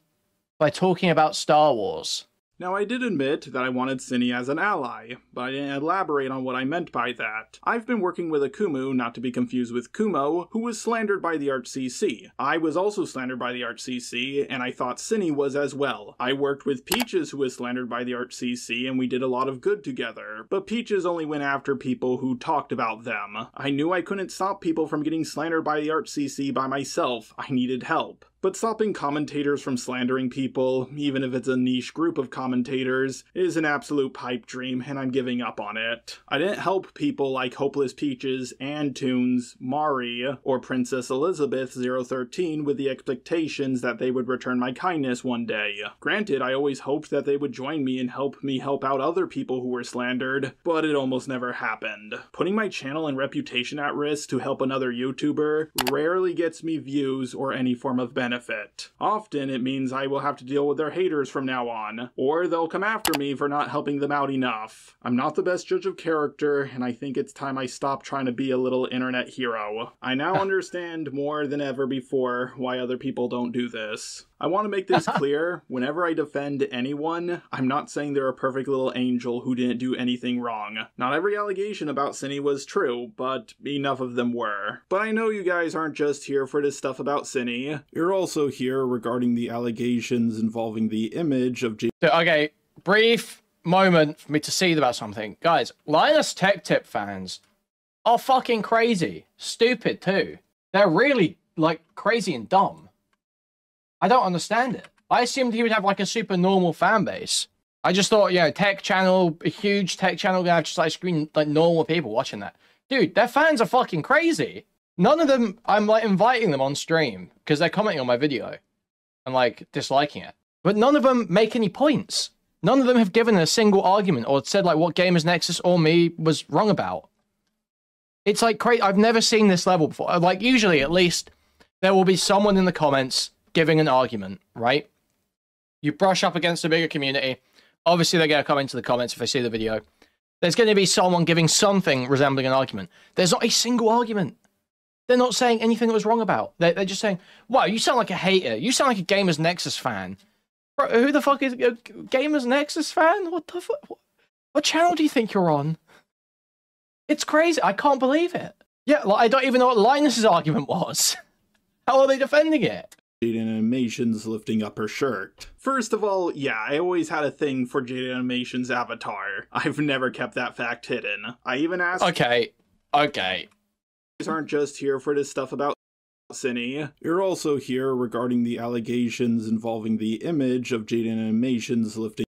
by talking about Star Wars. Now, I did admit that I wanted Cinny as an ally, but I didn't elaborate on what I meant by that. I've been working with a Kumu, not to be confused with Kumo, who was slandered by the ArchCC. I was also slandered by the ArchCC, and I thought Cinny was as well. I worked with Peaches, who was slandered by the ArchCC, and we did a lot of good together. But Peaches only went after people who talked about them. I knew I couldn't stop people from getting slandered by the ArchCC by myself. I needed help. But stopping commentators from slandering people, even if it's a niche group of commentators, is an absolute pipe dream, and I'm giving up on it. I didn't help people like Hopeless Peaches, Antunes, Mari, or Princess Elizabeth 013 with the expectations that they would return my kindness one day. Granted, I always hoped that they would join me and help me help out other people who were slandered, but it almost never happened. Putting my channel and reputation at risk to help another YouTuber rarely gets me views or any form of benefit. Often it means I will have to deal with their haters from now on, or they'll come after me for not helping them out enough. I'm not the best judge of character, and I think it's time I stop trying to be a little internet hero. I now understand more than ever before why other people don't do this. I want to make this clear, whenever I defend anyone, I'm not saying they're a perfect little angel who didn't do anything wrong. Not every allegation about Cinny was true, but enough of them were. But I know you guys aren't just here for this stuff about Cinny. You're also here regarding the allegations involving the image of Okay, brief moment for me to see about something. Guys, Linus Tech Tip fans are fucking crazy. Stupid too. They're really, like, crazy and dumb. I don't understand it. I assumed he would have like a super normal fan base. I just thought, you know, tech channel, a huge tech channel, gonna have just like screen like normal people watching that. Dude, their fans are fucking crazy. None of them, I'm like inviting them on stream because they're commenting on my video and like disliking it. But none of them make any points. None of them have given a single argument or said like what Gamers Nexus or me was wrong about. It's like crazy. I've never seen this level before. Like usually at least there will be someone in the comments giving an argument, right? You brush up against a bigger community. Obviously, they're going to come into the comments if they see the video. There's going to be someone giving something resembling an argument. There's not a single argument. They're not saying anything that was wrong about. They're just saying, wow, you sound like a hater. You sound like a Gamers Nexus fan. Bro, who the fuck is a Gamers Nexus fan? What the fuck? What channel do you think you're on? It's crazy. I can't believe it. Yeah, like, I don't even know what Linus's argument was. How are they defending it? Jade Animations lifting up her shirt. First of all, yeah, I always had a thing for Jade Animations' avatar. I've never kept that fact hidden. I even asked— Okay. You guys aren't just here for this stuff about Cinny. You're also here regarding the allegations involving the image of Jade Animations lifting—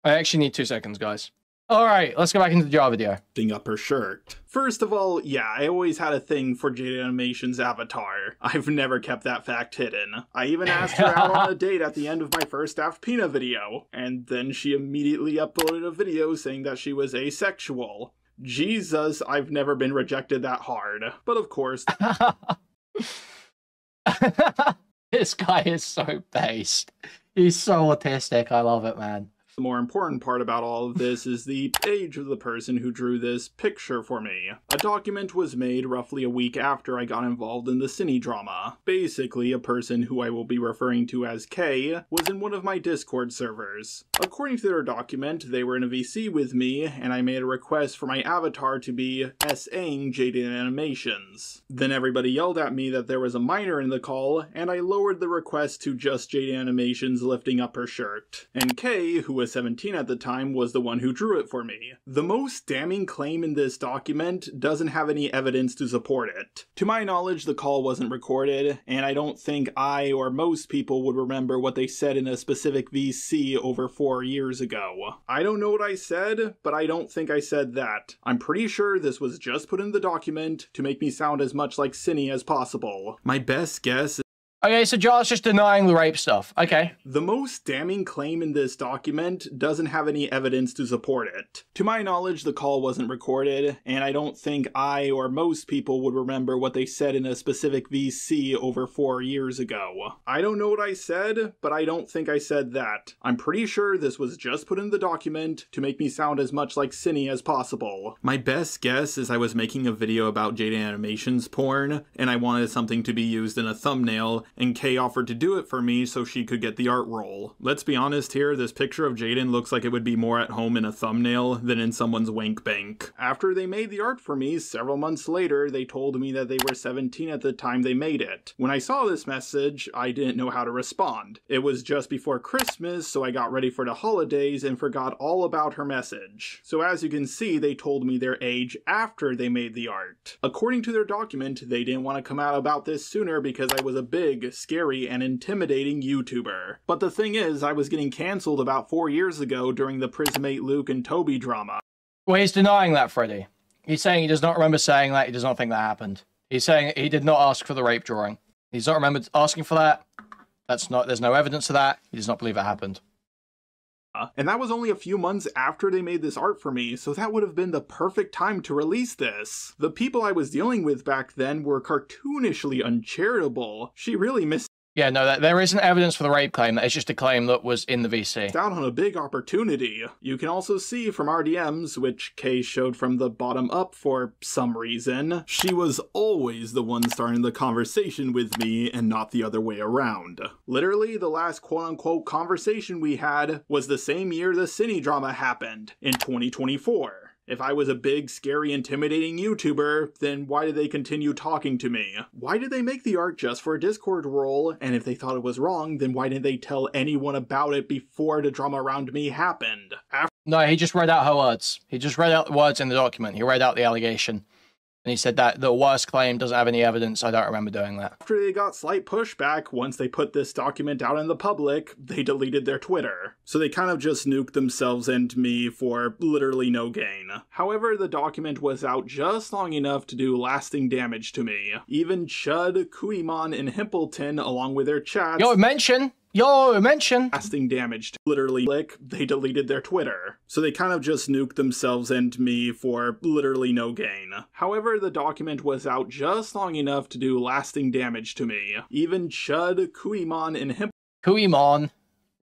I actually need 2 seconds, guys. Alright, let's go back into the jar video. Lifting up her shirt. First of all, yeah, I always had a thing for Jade Animations' avatar. I've never kept that fact hidden. I even asked her out on a date at the end of my first Daft Pina video, and then she immediately uploaded a video saying that she was asexual. Jesus, I've never been rejected that hard. But of course— This guy is so based. He's so autistic. I love it, man. The more important part about all of this is the age of the person who drew this picture for me. A document was made roughly a week after I got involved in the Cinny drama. Basically, a person who I will be referring to as K was in one of my Discord servers. According to their document, they were in a VC with me, and I made a request for my avatar to be S-ing Jade Animations. Then everybody yelled at me that there was a minor in the call, and I lowered the request to just Jade Animations lifting up her shirt. And K, who was 17 at the time, was the one who drew it for me. The most damning claim in this document doesn't have any evidence to support it. To my knowledge, the call wasn't recorded, and I don't think I or most people would remember what they said in a specific VC over 4 years ago. I don't know what I said, but I don't think I said that. I'm pretty sure this was just put in the document to make me sound as much like Cinny as possible. My best guess— Okay, so Jar's just denying the rape stuff. Okay. The most damning claim in this document doesn't have any evidence to support it. To my knowledge, the call wasn't recorded, and I don't think I or most people would remember what they said in a specific VC over 4 years ago. I don't know what I said, but I don't think I said that. I'm pretty sure this was just put in the document to make me sound as much like Cinny as possible. My best guess is I was making a video about Jade Animations porn, and I wanted something to be used in a thumbnail, and Kay offered to do it for me so she could get the art role. Let's be honest here, this picture of Jaden looks like it would be more at home in a thumbnail than in someone's wank bank. After they made the art for me, several months later, they told me that they were 17 at the time they made it. When I saw this message, I didn't know how to respond. It was just before Christmas, so I got ready for the holidays and forgot all about her message. So as you can see, they told me their age after they made the art. According to their document, they didn't want to come out about this sooner because I was a big big, scary, and intimidating YouTuber. But the thing is, I was getting cancelled about 4 years ago during the Prismate Luke and Toby drama. Well, he's denying that, Freddy. He's saying he does not remember saying that. He does not think that happened. He's saying he did not ask for the rape drawing. He does not remember asking for that. There's no evidence of that. He does not believe it happened. And that was only a few months after they made this art for me, so that would have been the perfect time to release this. The people I was dealing with back then were cartoonishly uncharitable. She really missed Yeah, no, there isn't evidence for the rape claim. It's just a claim that was in the VC. out on a big opportunity. You can also see from our DMs, which Kay showed from the bottom up for some reason, she was always the one starting the conversation with me and not the other way around. Literally, the last quote-unquote conversation we had was the same year the Cine drama happened, in 2024. If I was a big, scary, intimidating YouTuber, then why did they continue talking to me? Why did they make the art just for a Discord role? And if they thought it was wrong, then why didn't they tell anyone about it before the drama around me happened? No, he just read out her words. He just read out the words in the document. He read out the allegation. And he said that the worst claim doesn't have any evidence. I don't remember doing that. After they got slight pushback, once they put this document out in the public, they deleted their Twitter. So they kind of just nuked themselves and me for literally no gain. However, the document was out just long enough to do lasting damage to me. Even Chud, Kuihman, and Himpleton, along with their chats... mention! Lasting damage to literally they deleted their Twitter. So they kind of just nuked themselves and me for literally no gain. However, the document was out just long enough to do lasting damage to me. Even Chud, Kuihman, and Kuihman.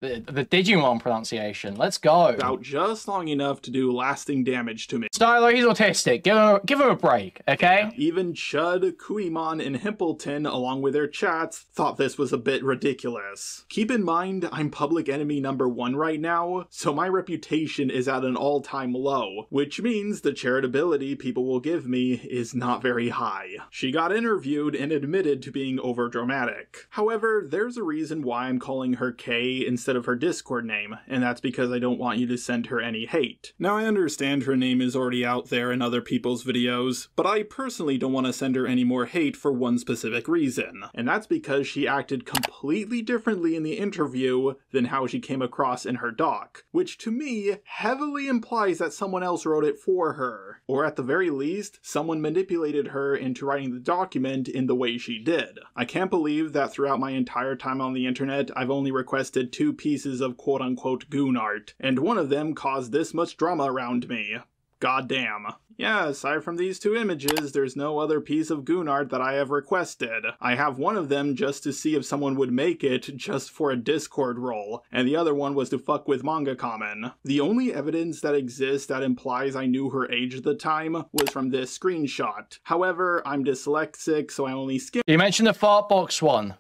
The Digimon pronunciation. Let's go. Out just long enough to do lasting damage to me. Styler, he's autistic. Give him a break, okay? Even Chud, Kuihman, and Himpleton, along with their chats, thought this was a bit ridiculous. Keep in mind, I'm public enemy #1 right now, so my reputation is at an all-time low, which means the charitability people will give me is not very high. She got interviewed and admitted to being overdramatic. However, there's a reason why I'm calling her Kay instead of her Discord name, and that's because I don't want you to send her any hate. Now, I understand her name is already out there in other people's videos, but I personally don't want to send her any more hate for one specific reason, and that's because she acted completely differently in the interview than how she came across in her doc, which to me heavily implies that someone else wrote it for her, or at the very least, someone manipulated her into writing the document in the way she did. I can't believe that throughout my entire time on the internet, I've only requested 2 pieces of quote-unquote goon art, and one of them caused this much drama around me. Goddamn. Yeah, aside from these 2 images, there's no other piece of goon art that I have requested. I have one of them just to see if someone would make it just for a Discord role, and the other one was to fuck with Manga Common. The only evidence that exists that implies I knew her age at the time was from this screenshot. However, I'm dyslexic, so I only skimmed. You mentioned the fart box one.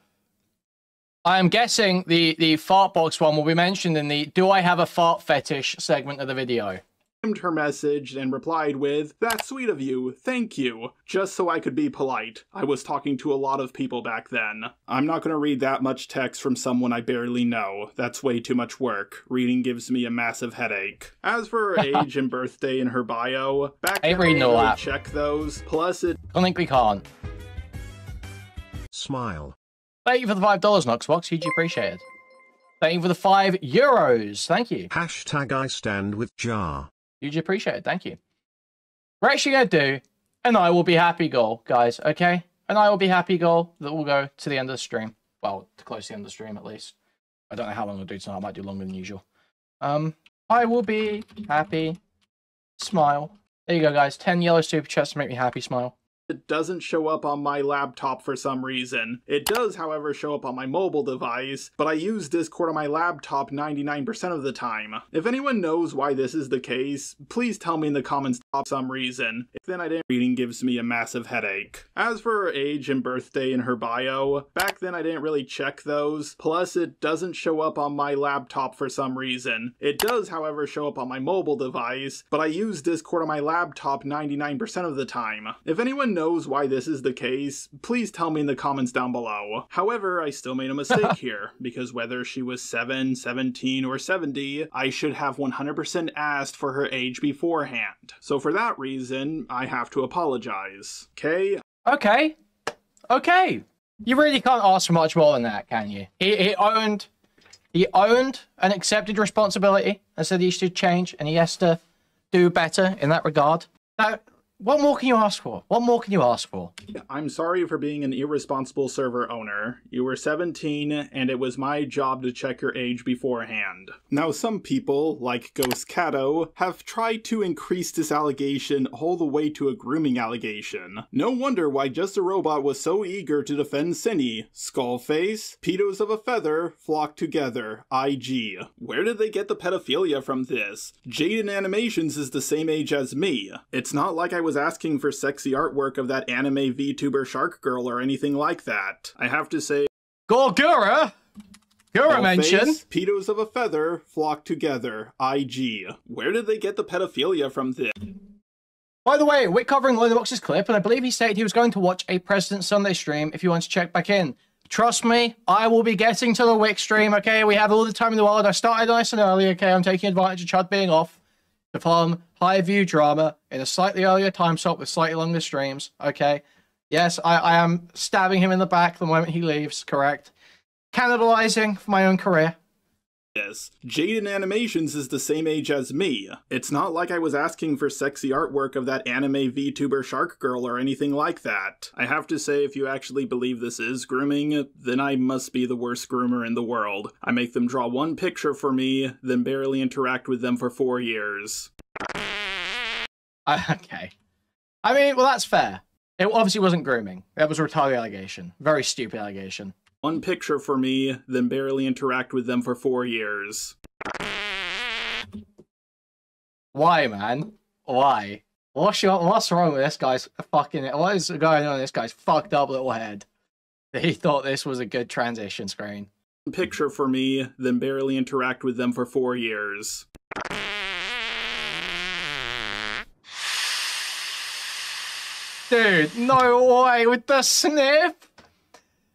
I am guessing the fart box one will be mentioned in the "Do I have a fart fetish" segment of the video. Her message and replied with, "That's sweet of you, thank you," just so I could be polite. I was talking to a lot of people back then. I'm not gonna read that much text from someone I barely know. That's way too much work. Reading gives me a massive headache. As for her age and birthday in her bio, back then I didn't really check those, plus it— I think we can't. Smile. Thank you for the $5, Noxbox. Hugely appreciated. Thank you for the €5. Thank you. Hashtag I stand with Jar. Hugely appreciated. Thank you. We're actually going to do an I will be happy goal, guys, okay? An I will be happy goal that will go to the end of the stream. Well, to close to the end of the stream, at least. I don't know how long I'll do tonight. I might do longer than usual. I will be happy. Smile. There you go, guys. 10 yellow super chats to make me happy. Smile. It doesn't show up on my laptop for some reason. It does, however, show up on my mobile device, but I use Discord on my laptop 99% of the time. If anyone knows why this is the case, please tell me in the comments for some reason. If then I didn't— reading gives me a massive headache. As for her age and birthday in her bio, back then I didn't really check those, plus it doesn't show up on my laptop for some reason. It does, however, show up on my mobile device, but I use Discord on my laptop 99% of the time. If anyone knows why this is the case, please tell me in the comments down below. However, I still made a mistake here, because whether she was 7, 17, or 70, I should have 100% asked for her age beforehand. So for that reason, I have to apologize. Okay? Okay. You really can't ask for much more than that, can you? He owned and accepted responsibility and said he should change and he has to do better in that regard. Now, what more can you ask for? What more can you ask for? I'm sorry for being an irresponsible server owner. You were 17, and it was my job to check your age beforehand. Now, some people, like Ghost Cato, have tried to increase this allegation all the way to a grooming allegation. No wonder why Just a Robot was so eager to defend Cinny. Skullface, pedos of a feather, flock together, IG. Where did they get the pedophilia from this? Jaden Animations is the same age as me. It's not like I was asking for sexy artwork of that anime VTuber Shark Girl or anything like that. I have to say, Gura mention. Pedos of a feather flock together. IG. Where did they get the pedophilia from this? By the way, we're covering Loadbox's clip, and I believe he stated he was going to watch a President Sunday stream if you want to check back in. Trust me, I will be getting to the Wick stream, okay? We have all the time in the world. I started nice and early, okay? I'm taking advantage of Chud being off to farm high view drama in a slightly earlier time slot with slightly longer streams, okay? Yes, I am stabbing him in the back the moment he leaves, correct? Cannibalizing for my own career. Yes, Jaden Animations is the same age as me. It's not like I was asking for sexy artwork of that anime VTuber Shark Girl or anything like that. I have to say, if you actually believe this is grooming, then I must be the worst groomer in the world. I make them draw one picture for me, then barely interact with them for 4 years. Okay. I mean, well, that's fair. It obviously wasn't grooming. That was a retarded allegation. Very stupid allegation. One picture for me, then barely interact with them for 4 years. Why, man? Why? What's wrong with this guy's fucking... What is going on in this guy's fucked up little head? He thought this was a good transition screen. One picture for me, then barely interact with them for 4 years. Dude, no way, with the sniff?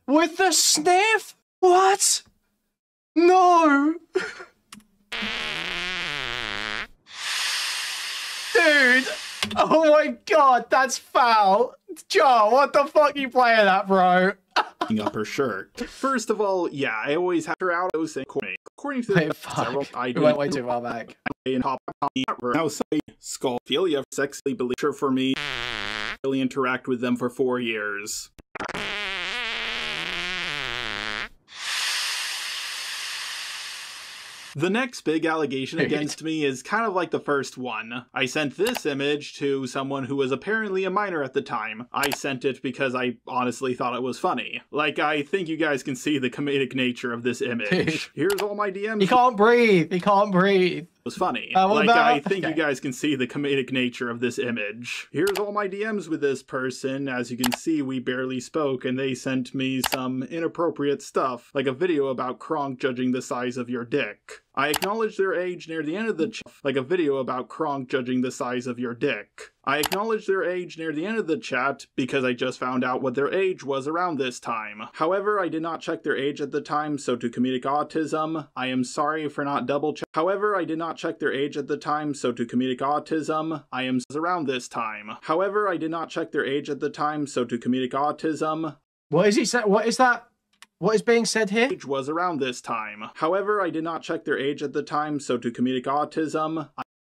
With the sniff? What? No! Dude! Oh my god, that's foul! Joe, what the fuck you playing at, bro? Up her shirt. First of all, yeah, I always have her out. According to several, I went way too far back. Now, Skullphilia sexually believe for me. Really interact with them for 4 years. The next big allegation against me is kind of like the first one. I sent this image to someone who was apparently a minor at the time. I sent it because I honestly thought it was funny. Like, I think you guys can see the comedic nature of this image. Here's all my DMs. He can't breathe. He can't breathe. Was funny. I think you guys can see the comedic nature of this image. Here's all my DMs with this person. As you can see, we barely spoke, and they sent me some inappropriate stuff, like a video about Kronk judging the size of your dick. I acknowledged their age near the end of the chat, like a video about Kronk judging the size of your dick. I acknowledged their age near the end of the chat because I just found out what their age was around this time. However, I did not check their age at the time, so to comedic autism, I am sorry for not double check. However, I did not check their age at the time, so to comedic autism, I am around this time. However, I did not check their age at the time, so to comedic autism. What is he saying? What is that? What is being said here? Age was around this time. However, I did not check their age at the time, so to comedic autism.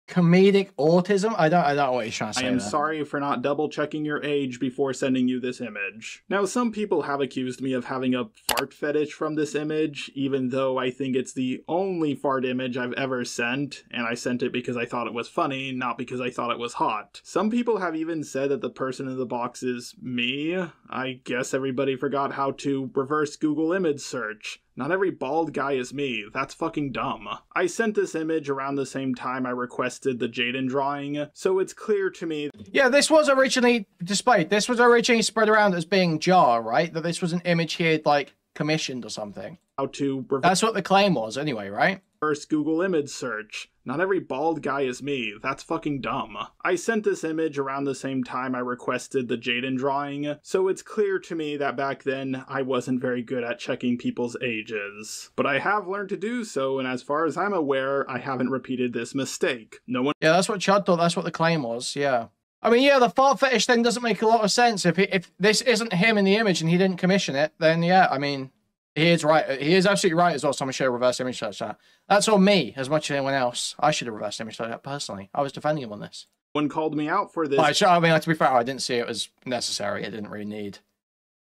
Comedic autism? I don't know what he's trying to say. I am sorry for not double checking your age before sending you this image. Now, some people have accused me of having a fart fetish from this image, even though I think it's the only fart image I've ever sent, and I sent it because I thought it was funny, not because I thought it was hot. Some people have even said that the person in the box is me. I guess everybody forgot how to reverse Google image search. Not every bald guy is me. That's fucking dumb. I sent this image around the same time I requested the Jaden drawing, so it's clear to me. Yeah, this was originally displayed. This was originally spread around as being Jar, right? That this was an image he had, like, commissioned or something. How to That's what the claim was, anyway, right? First Google image search. Not every bald guy is me. That's fucking dumb. I sent this image around the same time I requested the Jaden drawing, so it's clear to me that back then I wasn't very good at checking people's ages. But I have learned to do so, and as far as I'm aware, I haven't repeated this mistake. No one— Yeah, that's what Chud thought. That's what the claim was, yeah. I mean, yeah, the fart fetish thing doesn't make a lot of sense. If this isn't him in the image and he didn't commission it, then yeah, I mean, he is right. He is absolutely right as well. Someone should have reverse image search that. That's on me as much as anyone else. I should have reverse image search that personally. I was defending him on this. One called me out for this. I mean, to be fair, I didn't see it as necessary. I didn't really need.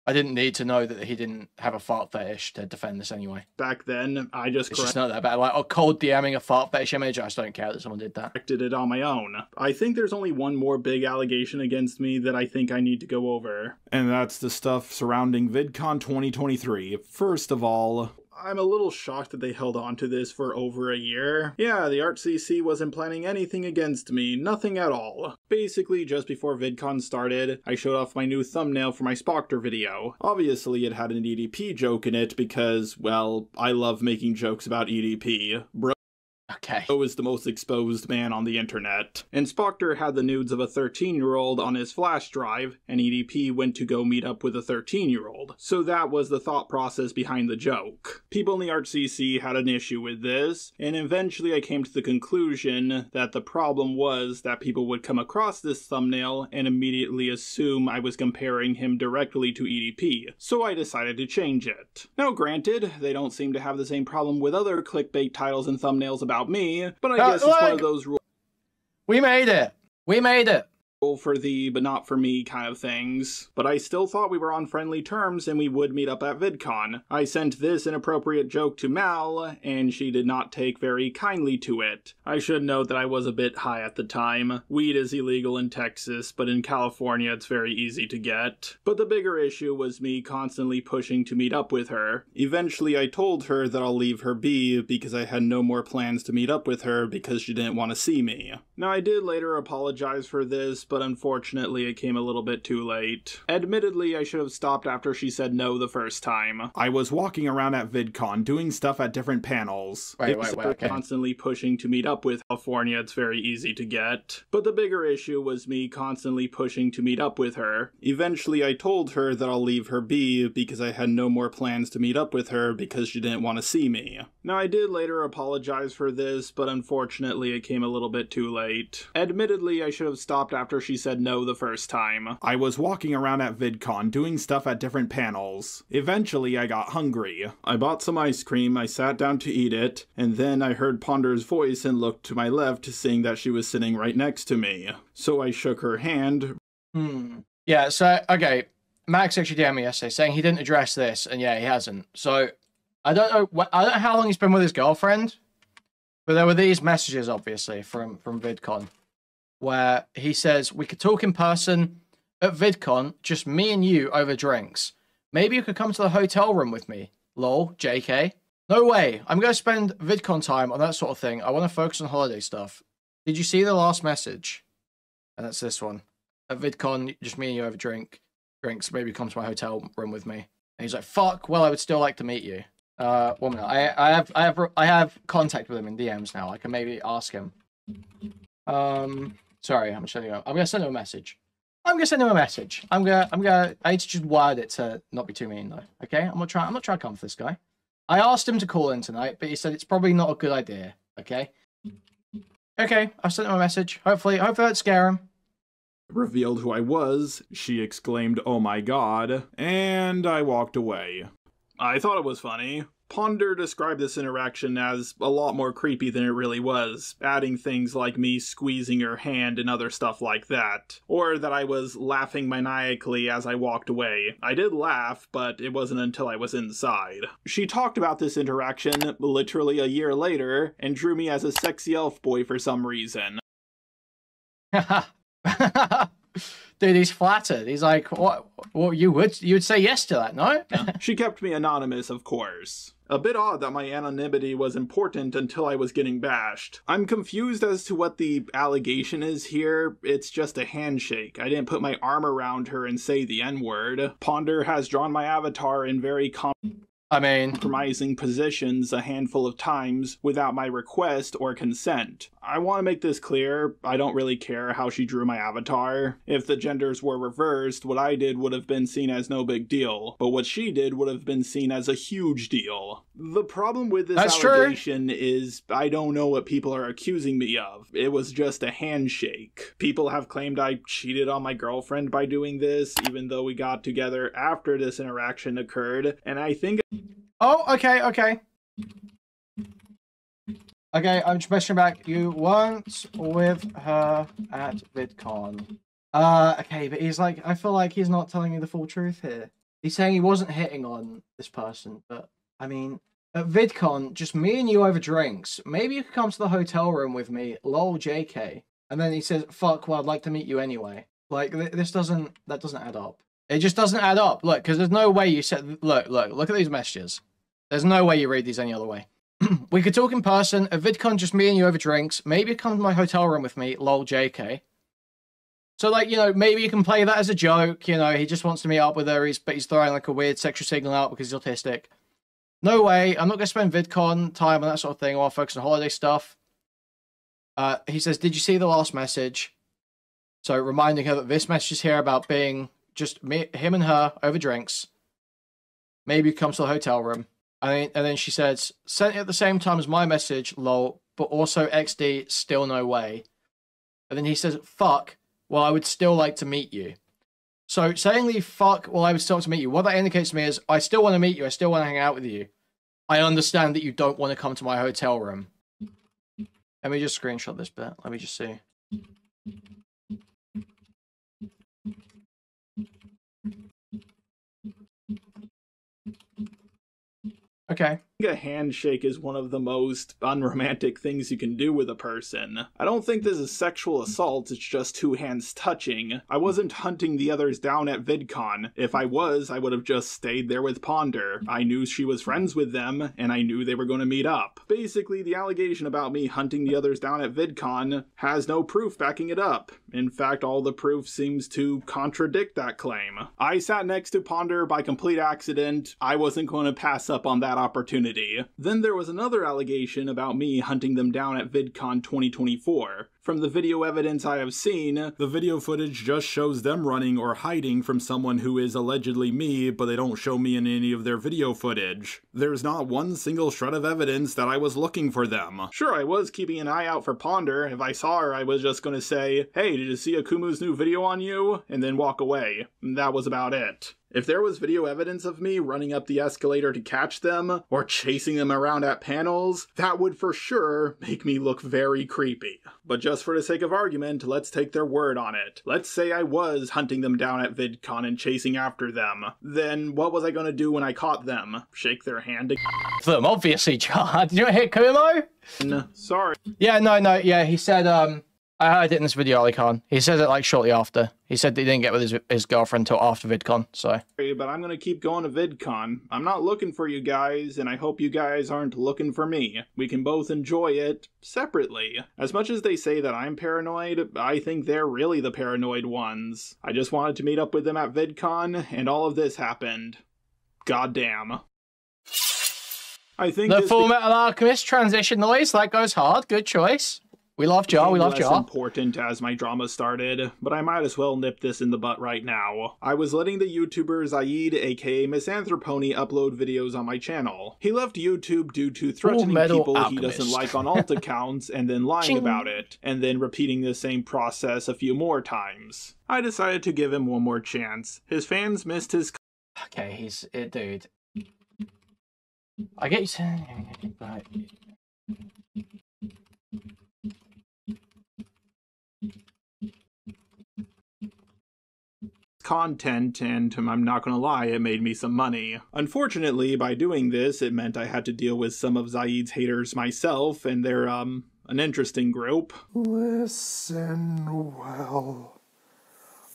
I didn't need to know that he didn't have a fart fetish to defend this anyway. Back then, I just it's just not that bad. Like, cold DMing a fart fetish image, I just don't care that someone did that. Corrected it on my own. I think there's only one more big allegation against me that I think I need to go over. And that's the stuff surrounding VidCon 2023. First of all, I'm a little shocked that they held on to this for over a year. Yeah, the ArtCC wasn't planning anything against me, nothing at all. Basically, just before VidCon started, I showed off my new thumbnail for my Spoctor video. Obviously, it had an EDP joke in it because, well, I love making jokes about EDP. Bro is the most exposed man on the internet. And Spoctor had the nudes of a 13-year-old on his flash drive, and EDP went to go meet up with a 13-year-old. So that was the thought process behind the joke. People in the ArtCC had an issue with this, and eventually I came to the conclusion that the problem was that people would come across this thumbnail and immediately assume I was comparing him directly to EDP. So I decided to change it. Now granted, they don't seem to have the same problem with other clickbait titles and thumbnails about me, but I guess it's one of those rules. We made it. We made it. For thee, but not for me kind of things. But I still thought we were on friendly terms and we would meet up at VidCon. I sent this inappropriate joke to Mal, and she did not take very kindly to it. I should note that I was a bit high at the time. Weed is illegal in Texas, but in California it's very easy to get. But the bigger issue was me constantly pushing to meet up with her. Eventually I told her that I'll leave her be because I had no more plans to meet up with her because she didn't want to see me. Now I did later apologize for this, but unfortunately it came a little bit too late. Admittedly, I should have stopped after she said no the first time. I was walking around at VidCon doing stuff at different panels. Wait, okay. Constantly pushing to meet up with California, it's very easy to get. But the bigger issue was me constantly pushing to meet up with her. Eventually I told her that I'll leave her be because I had no more plans to meet up with her because she didn't want to see me. Now I did later apologize for this, but unfortunately it came a little bit too late. Admittedly, I should have stopped after she said no the first time. I was walking around at VidCon doing stuff at different panels. Eventually I got hungry. I bought some ice cream, I sat down to eat it, and then I heard Ponder's voice and looked to my left, seeing that she was sitting right next to me. So I shook her hand. Yeah, so, okay. Max actually DM'd me yesterday saying he didn't address this, and yeah, he hasn't. So, I don't know how long he's been with his girlfriend, but there were these messages, obviously, from VidCon, where he says, we could talk in person at VidCon, just me and you over drinks. Maybe you could come to the hotel room with me. Lol, JK. No way. I'm going to spend VidCon time on that sort of thing. I want to focus on holiday stuff. Did you see the last message? And that's this one. At VidCon, just me and you over drinks. Maybe come to my hotel room with me. And he's like, fuck, well, I would still like to meet you. 1 minute. I have contact with him in DMs now. I can maybe ask him. Sorry, I'm gonna send him a message. I need to just word it to not be too mean though. Okay? I'm not trying to come for this guy. I asked him to call in tonight, but he said it's probably not a good idea. Okay? Okay, I've sent him a message. Hopefully that'd scare him. Revealed who I was, she exclaimed, "Oh my god," and I walked away. I thought it was funny. Ponder described this interaction as a lot more creepy than it really was, adding things like me squeezing her hand and other stuff like that. Or that I was laughing maniacally as I walked away. I did laugh, but it wasn't until I was inside. She talked about this interaction literally a year later, and drew me as a sexy elf boy for some reason. Dude, he's flattered. He's like, what you would say yes to that, no? She kept me anonymous, of course. A bit odd that my anonymity was important until I was getting bashed. I'm confused as to what the allegation is here. It's just a handshake. I didn't put my arm around her and say the N-word. Ponder has drawn my avatar in very compromising positions a handful of times without my request or consent. I want to make this clear, I don't really care how she drew my avatar. If the genders were reversed, what I did would have been seen as no big deal, but what she did would have been seen as a huge deal. The problem with this allegation is I don't know what people are accusing me of. It was just a handshake. People have claimed I cheated on my girlfriend by doing this, even though we got together after this interaction occurred, and I think... Oh, okay. Okay, I'm just messaging back. You weren't with her at VidCon. Okay, but he's like, I feel like he's not telling me the full truth here. He's saying he wasn't hitting on this person, but, I mean, at VidCon, just me and you over drinks. Maybe you could come to the hotel room with me, lol JK. And then he says, fuck, well, I'd like to meet you anyway. Like, that doesn't add up. It just doesn't add up. Look, because there's no way you said, look at these messages. There's no way you read these any other way. We could talk in person. At VidCon, just me and you over drinks. Maybe come to my hotel room with me. Lol, JK. So, like, you know, maybe you can play that as a joke. You know, he just wants to meet up with her, but he's throwing, like, a weird sexual signal out because he's autistic. No way. I'm not going to spend VidCon time on that sort of thing. I want to focus on holiday stuff. He says, did you see the last message? So, reminding her that this message is here about being just him and her over drinks. Maybe he comes to the hotel room. And then she says, sent it at the same time as my message, lol, but also XD, still no way. And then he says, fuck, well, I would still like to meet you. So saying the fuck, well, I would still like to meet you, what that indicates to me is, I still want to meet you, I still want to hang out with you. I understand that you don't want to come to my hotel room. Let me just screenshot this bit. Let me just see. Okay. A handshake is one of the most unromantic things you can do with a person. I don't think this is sexual assault, it's just two hands touching. I wasn't hunting the others down at VidCon. If I was, I would have just stayed there with Ponder. I knew she was friends with them, and I knew they were going to meet up. Basically, the allegation about me hunting the others down at VidCon has no proof backing it up. In fact, all the proof seems to contradict that claim. I sat next to Ponder by complete accident. I wasn't going to pass up on that opportunity. Then there was another allegation about me hunting them down at VidCon 2024. From the video evidence I have seen, the video footage just shows them running or hiding from someone who is allegedly me, but they don't show me in any of their video footage. There's not one single shred of evidence that I was looking for them. Sure, I was keeping an eye out for Ponder. If I saw her, I was just gonna say, hey, did you see Akumu's new video on you? And then walk away. That was about it. If there was video evidence of me running up the escalator to catch them, or chasing them around at panels, that would for sure make me look very creepy. But just for the sake of argument, let's take their word on it. Let's say I was hunting them down at VidCon and chasing after them. Then what was I gonna do when I caught them? Shake their hand again? Them, obviously, John. Did you hit Kumo? No, sorry. Yeah, no, yeah, he said, I heard it in this video, Ali Khan. He said it like shortly after. He said that he didn't get with his girlfriend until after VidCon, so. But I'm gonna keep going to VidCon. I'm not looking for you guys, and I hope you guys aren't looking for me. We can both enjoy it separately. As much as they say that I'm paranoid, I think they're really the paranoid ones. I just wanted to meet up with them at VidCon, and all of this happened. Goddamn. I think the Full Metal Alchemist transition noise, that goes hard. Good choice. We love Jar, we love Jar. Less important as my drama started, but I might as well nip this in the butt right now. I was letting the YouTuber Zaid, aka Misanthropony, upload videos on my channel. He left YouTube due to threatening people he doesn't like on alt accounts and then lying about it, and then repeating the same process a few more times. I decided to give him one more chance. His fans missed his... Okay, he's... dude. I get you saying... But... content, and I'm not gonna lie, it made me some money. Unfortunately, by doing this, it meant I had to deal with some of Zaid's haters myself, and they're, an interesting group. Listen well.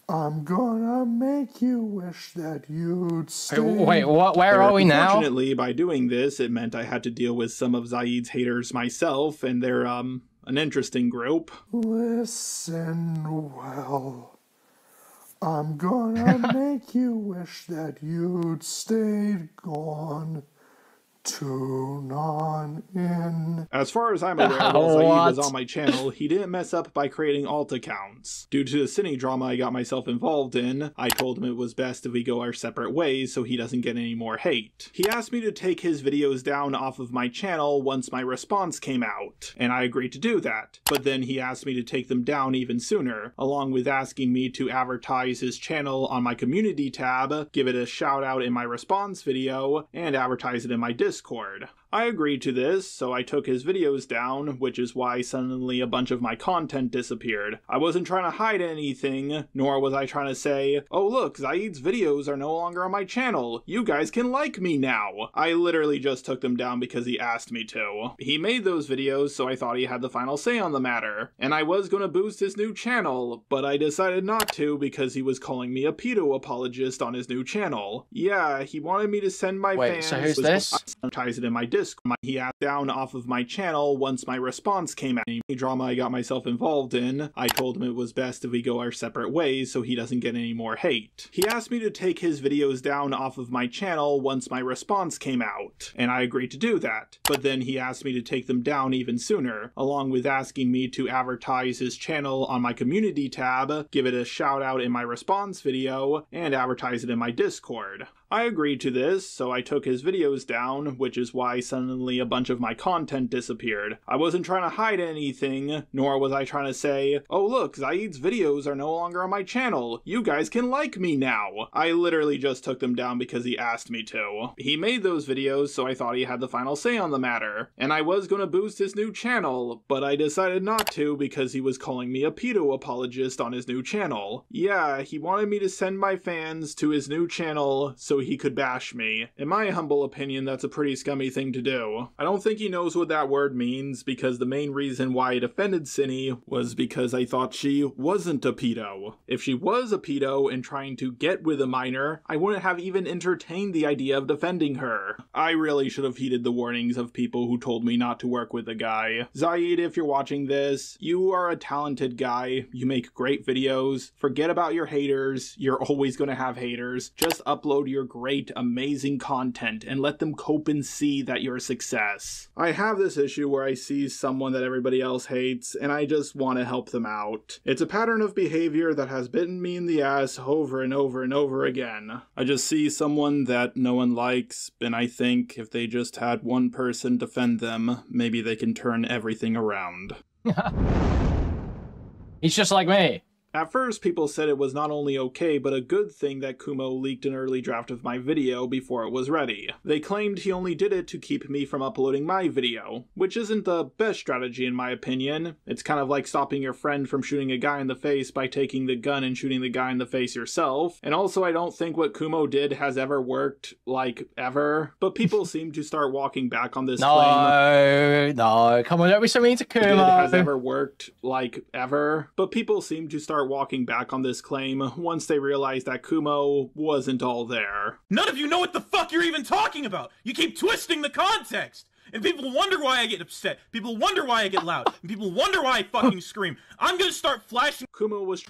I'm gonna make you wish that you'd stay. Wait, what? Where are we now? Unfortunately, by doing this, it meant I had to deal with some of Zaid's haters myself, and they're, an interesting group. Listen well. I'm gonna make you wish that you'd stayed gone Tune on in. As far as I'm aware, while Zaid was on my channel, he didn't mess up by creating alt accounts. Due to the Cine drama I got myself involved in, I told him it was best if we go our separate ways so he doesn't get any more hate. He asked me to take his videos down off of my channel once my response came out, and I agreed to do that. But then he asked me to take them down even sooner, along with asking me to advertise his channel on my community tab, give it a shout out in my response video, and advertise it in my Discord. I agreed to this, so I took his videos down, which is why suddenly a bunch of my content disappeared. I wasn't trying to hide anything, nor was I trying to say, oh look, Zaid's videos are no longer on my channel, you guys can like me now. I literally just took them down because he asked me to. He made those videos, so I thought he had the final say on the matter, and I was gonna boost his new channel, but I decided not to because he was calling me a pedo apologist on his new channel. Yeah, he wanted me to send my fans... so who's this? Advertise it in my Discord. He asked down off of my channel once my response came out. Any drama I got myself involved in, I told him it was best if we go our separate ways so he doesn't get any more hate. He asked me to take his videos down off of my channel once my response came out, and I agreed to do that. But then he asked me to take them down even sooner, along with asking me to advertise his channel on my community tab, give it a shout out in my response video, and advertise it in my Discord. I agreed to this, so I took his videos down, which is why suddenly a bunch of my content disappeared. I wasn't trying to hide anything, nor was I trying to say, oh look, Zaid's videos are no longer on my channel, you guys can like me now. I literally just took them down because he asked me to. He made those videos, so I thought he had the final say on the matter, and I was gonna boost his new channel, but I decided not to because he was calling me a pedo apologist on his new channel. Yeah, he wanted me to send my fans to his new channel so he could bash me. In my humble opinion, that's a pretty scummy thing to do. I don't think he knows what that word means, because the main reason why I defended Cine was because I thought she wasn't a pedo. If she was a pedo and trying to get with a minor, I wouldn't have even entertained the idea of defending her. I really should have heeded the warnings of people who told me not to work with the guy. Zaid, if you're watching this, you are a talented guy. You make great videos. Forget about your haters. You're always gonna have haters. Just upload your great, amazing content and let them cope and see that you're a success. I have this issue where I see someone that everybody else hates and I just want to help them out. It's a pattern of behavior that has bitten me in the ass over and over and over again. I just see someone that no one likes and I think if they just had one person defend them, maybe they can turn everything around. He's just like me. At first, people said it was not only okay, but a good thing that Kumo leaked an early draft of my video before it was ready. They claimed he only did it to keep me from uploading my video, which isn't the best strategy in my opinion. It's kind of like stopping your friend from shooting a guy in the face by taking the gun and shooting the guy in the face yourself. And also, I don't think what Kumo did has ever worked, like, ever. But people seem to start walking back on this claim. No, come on, don't be so mean to Kumo. Has ever worked, like, ever. But people seem to start walking back on this claim once they realize that Kumo wasn't all there. None of you know what the fuck you're even talking about! You keep twisting the context! And people wonder why I get upset, people wonder why I get loud, and people wonder why I fucking scream. I'm gonna start flashing— Kumo was—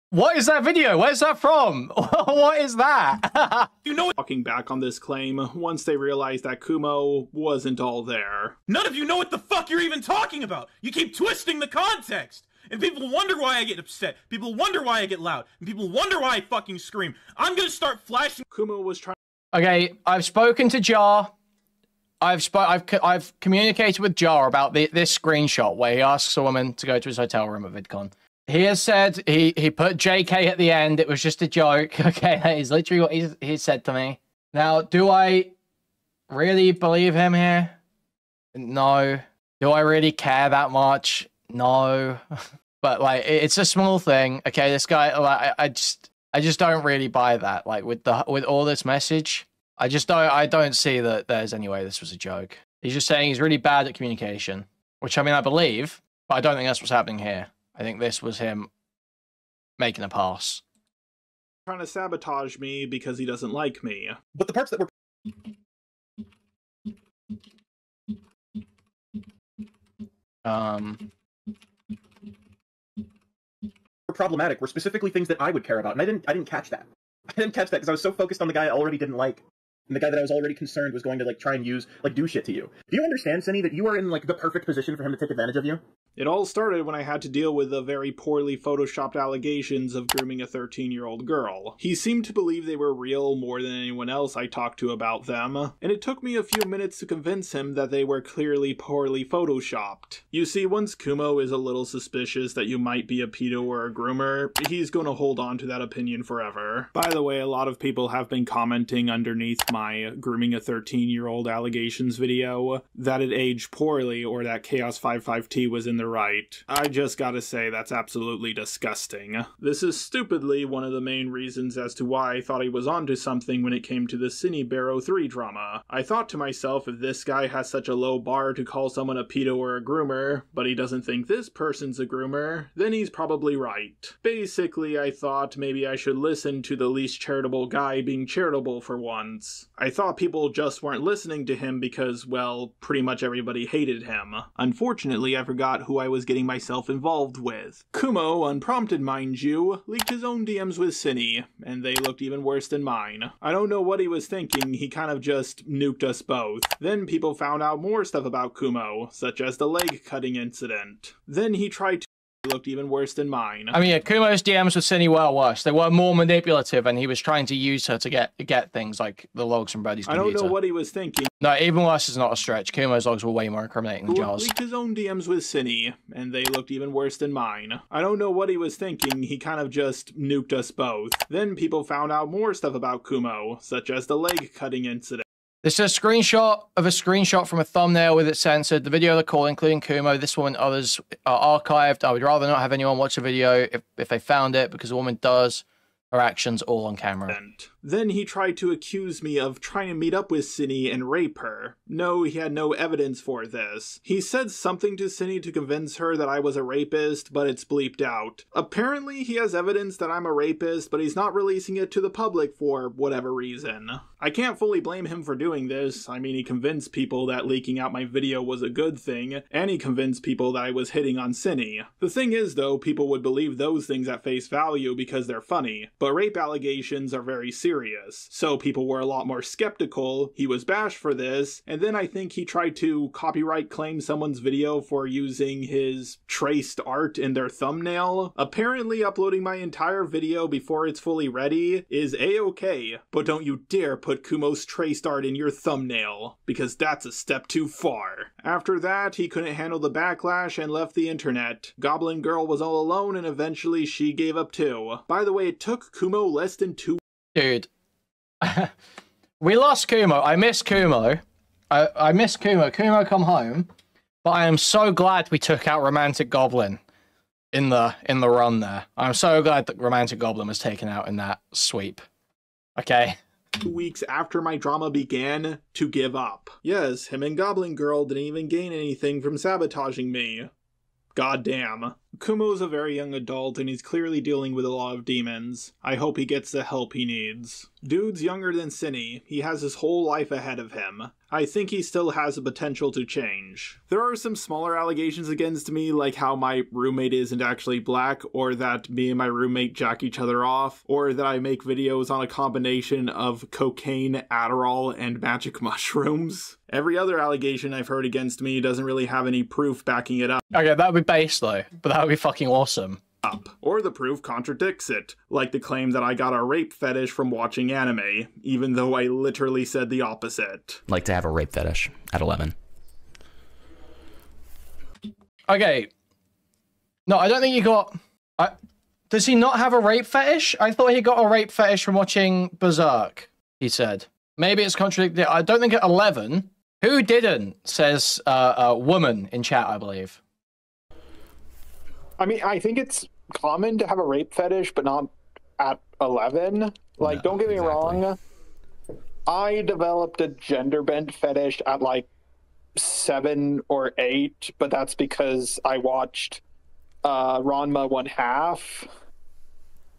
What is that video? Where's that from? What is that? You know— Walking back on this claim once they realized that Kumo wasn't all there. None of you know what the fuck you're even talking about! You keep twisting the context! And people wonder why I get upset, people wonder why I get loud, and people wonder why I fucking scream. I'm gonna start flashing— Kumo was trying— Okay, I've spoken to Jar. I've communicated with Jar about this screenshot where he asks a woman to go to his hotel room at VidCon. He has said he put JK at the end. It was just a joke. Okay, that is literally what he said to me. Now, do I really believe him here? No. Do I really care that much? No. But like, it's a small thing. Okay, this guy, like, I just don't really buy that. Like with all this message, I don't see that there's any way this was a joke. He's just saying he's really bad at communication, which I mean I believe, but I don't think that's what's happening here. I think this was him making a pass. Trying to sabotage me because he doesn't like me. But the parts that were problematic were specifically things that I would care about, and I didn't catch that. I didn't catch that because I was so focused on the guy I already didn't like. and the guy that I was already concerned was going to, like, try and do shit to you. Do you understand, Cindy, that you are in, like, the perfect position for him to take advantage of you? It all started when I had to deal with the very poorly photoshopped allegations of grooming a 13-year-old girl. He seemed to believe they were real more than anyone else I talked to about them, and it took me a few minutes to convince him that they were clearly poorly photoshopped. You see, once Kumo is a little suspicious that you might be a pedo or a groomer, he's gonna hold on to that opinion forever. By the way, a lot of people have been commenting underneath my grooming a 13-year-old allegations video that it aged poorly or that Chaos55T was in the right. I just gotta say, that's absolutely disgusting. This is stupidly one of the main reasons as to why I thought he was onto something when it came to the Cine Barrow 3 drama. I thought to myself, if this guy has such a low bar to call someone a pedo or a groomer, but he doesn't think this person's a groomer, then he's probably right. Basically, I thought maybe I should listen to the least charitable guy being charitable for once. I thought people just weren't listening to him because, well, pretty much everybody hated him. Unfortunately, I forgot who I was getting myself involved with. Kumo, unprompted mind you, leaked his own DMs with Cine, and they looked even worse than mine. I don't know what he was thinking, he kind of just nuked us both. Then people found out more stuff about Kumo, such as the leg cutting incident. Then he tried to looked even worse than mine. I mean, yeah, Kumo's DMs with Cindy were worse. They were more manipulative, and he was trying to use her to get things like the logs from Birdie's computer. I don't know what he was thinking. No, even worse is not a stretch. Kumo's logs were way more incriminating than Jaws. Leaked his own DMs with Cine, and they looked even worse than mine. I don't know what he was thinking, he kind of just nuked us both. Then people found out more stuff about Kumo, such as the leg cutting incident. This is a screenshot from a thumbnail with it censored. The video of the call, including Kumo, this woman, others, are archived. I would rather not have anyone watch a video if they found it, because the woman does her actions all on camera. Then he tried to accuse me of trying to meet up with Cine and rape her. No, he had no evidence for this. He said something to Cine to convince her that I was a rapist, but it's bleeped out. Apparently he has evidence that I'm a rapist, but he's not releasing it to the public for whatever reason. I can't fully blame him for doing this. I mean, he convinced people that leaking out my video was a good thing, and he convinced people that I was hitting on Cine. The thing is, though, people would believe those things at face value because they're funny, but rape allegations are very serious. So people were a lot more skeptical, he was bashed for this, and then I think he tried to copyright claim someone's video for using his traced art in their thumbnail. Apparently uploading my entire video before it's fully ready is a-okay, but don't you dare put Kumo's traced art in your thumbnail, because that's a step too far. After that, he couldn't handle the backlash and left the internet. Goblin Girl was all alone and eventually she gave up too. By the way, it took Kumo less than 2 Dude, we lost Kumo. I miss Kumo. I miss Kumo. Kumo, come home. But I am so glad we took out Romantic Goblin in the run there. I'm so glad that Romantic Goblin was taken out in that sweep. Okay. 2 weeks after my drama began to give up. Yes, him and Goblin Girl didn't even gain anything from sabotaging me. Goddamn. Kumo's a very young adult and he's clearly dealing with a lot of demons. I hope he gets the help he needs. Dude's younger than Cine. He has his whole life ahead of him. I think he still has the potential to change. There are some smaller allegations against me, like how my roommate isn't actually black, or that me and my roommate jack each other off, or that I make videos on a combination of cocaine, Adderall, and magic mushrooms. Every other allegation I've heard against me doesn't really have any proof backing it up. Okay, that would be base though, but that would be fucking awesome. Or the proof contradicts it, like the claim that I got a rape fetish from watching anime, even though I literally said the opposite. Like to have a rape fetish at 11. Okay. No, I don't think he got... Does he not have a rape fetish? I thought he got a rape fetish from watching Berserk, he said. Maybe it's contradicted. I don't think at 11. Who didn't? Says a woman in chat, I believe. I mean, I think it's common to have a rape fetish, but not at 11. Like, no, don't get me wrong. I developed a gender bent fetish at like 7 or 8, but that's because I watched Ranma 1/2,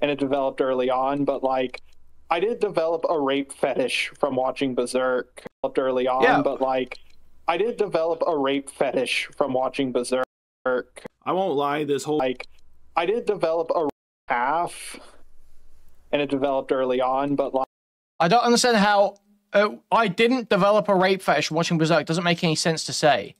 and it developed early on. But like, I didn't develop a rape fetish from watching Berserk. Developed early on, yeah. But like, I didn't develop a rape fetish from watching Berserk. I won't lie, this whole... Like, I didn't develop a half, and it developed early on, but like... I don't understand how I didn't develop a rape fetish from watching Berserk. Doesn't make any sense to say.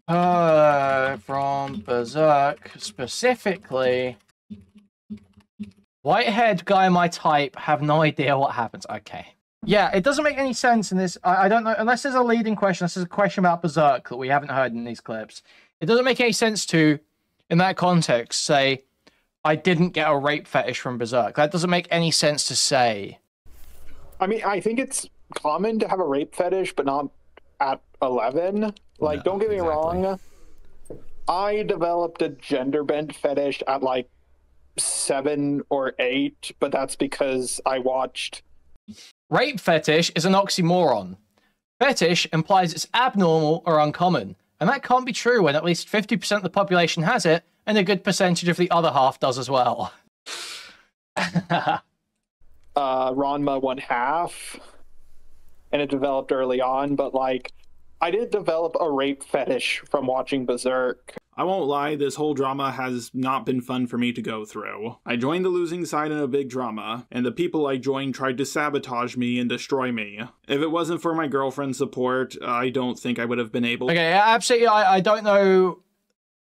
From Berserk, specifically... White-haired guy my type, have no idea what happens. Okay. Yeah, it doesn't make any sense in this. I don't know, unless there's a leading question, unless there's a question about Berserk that we haven't heard in these clips. It doesn't make any sense to, in that context, say, I didn't get a rape fetish from Berserk. That doesn't make any sense to say. I mean, I think it's common to have a rape fetish, but not at 11. Like, don't get me wrong. I developed a gender bend fetish at, like, 7 or 8, but that's because I watched... Rape fetish is an oxymoron. Fetish implies it's abnormal or uncommon, and that can't be true when at least 50% of the population has it, and a good percentage of the other half does as well. Ranma 1/2, and it developed early on, but, like, I didn't develop a rape fetish from watching Berserk. I won't lie, this whole drama has not been fun for me to go through. I joined the losing side in a big drama, and the people I joined tried to sabotage me and destroy me. If it wasn't for my girlfriend's support, I don't think I would have been able... Okay, absolutely, I don't know...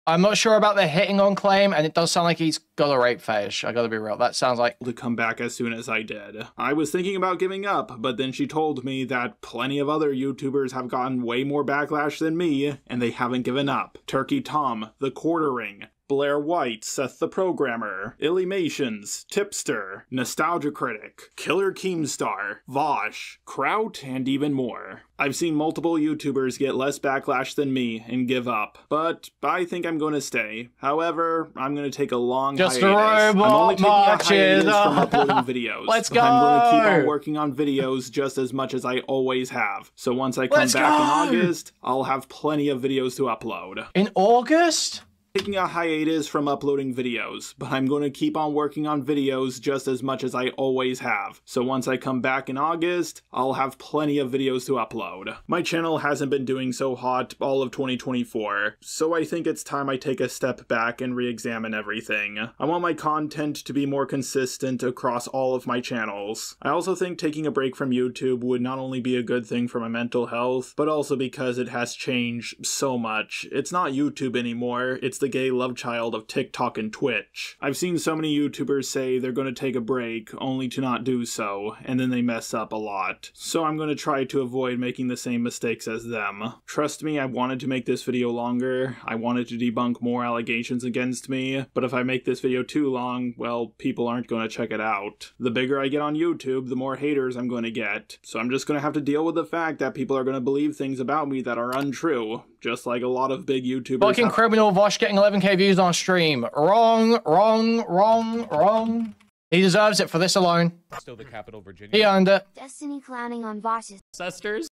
I'm not sure about the hitting on claim, and it does sound like he's got a rape fetish. I gotta be real. That sounds like... to come back as soon as I did. I was thinking about giving up, but then she told me that plenty of other YouTubers have gotten way more backlash than me, and they haven't given up. Turkey Tom, The Quartering, Blair White, Seth the Programmer, Illumations, Tipster, Nostalgia Critic, Killer Keemstar, Vosh, Kraut, and even more. I've seen multiple YouTubers get less backlash than me and give up, but I think I'm going to stay. However, I'm going to take a long hiatus. I'm only taking a hiatus from uploading videos. Let's go! I'm going to keep on working on videos just as much as I always have. So once I come back in August, I'll have plenty of videos to upload. In August? Taking a hiatus from uploading videos, but I'm going to keep on working on videos just as much as I always have. So once I come back in August, I'll have plenty of videos to upload. My channel hasn't been doing so hot all of 2024, so I think it's time I take a step back and re-examine everything. I want my content to be more consistent across all of my channels. I also think taking a break from YouTube would not only be a good thing for my mental health, but also because it has changed so much. It's not YouTube anymore, it's the gay love child of TikTok and Twitch. I've seen so many YouTubers say they're going to take a break, only to not do so, and then they mess up a lot. So I'm going to try to avoid making the same mistakes as them. Trust me, I wanted to make this video longer. I wanted to debunk more allegations against me, but if I make this video too long, well, people aren't going to check it out. The bigger I get on YouTube, the more haters I'm going to get. So I'm just going to have to deal with the fact that people are going to believe things about me that are untrue, just like a lot of big YouTubers. Fucking criminal Vosh getting 11k views on stream. Wrong, wrong, wrong, wrong. He deserves it for this alone. Still the capital, Virginia. He earned it. Destiny clowning on Vosh's Ancestors.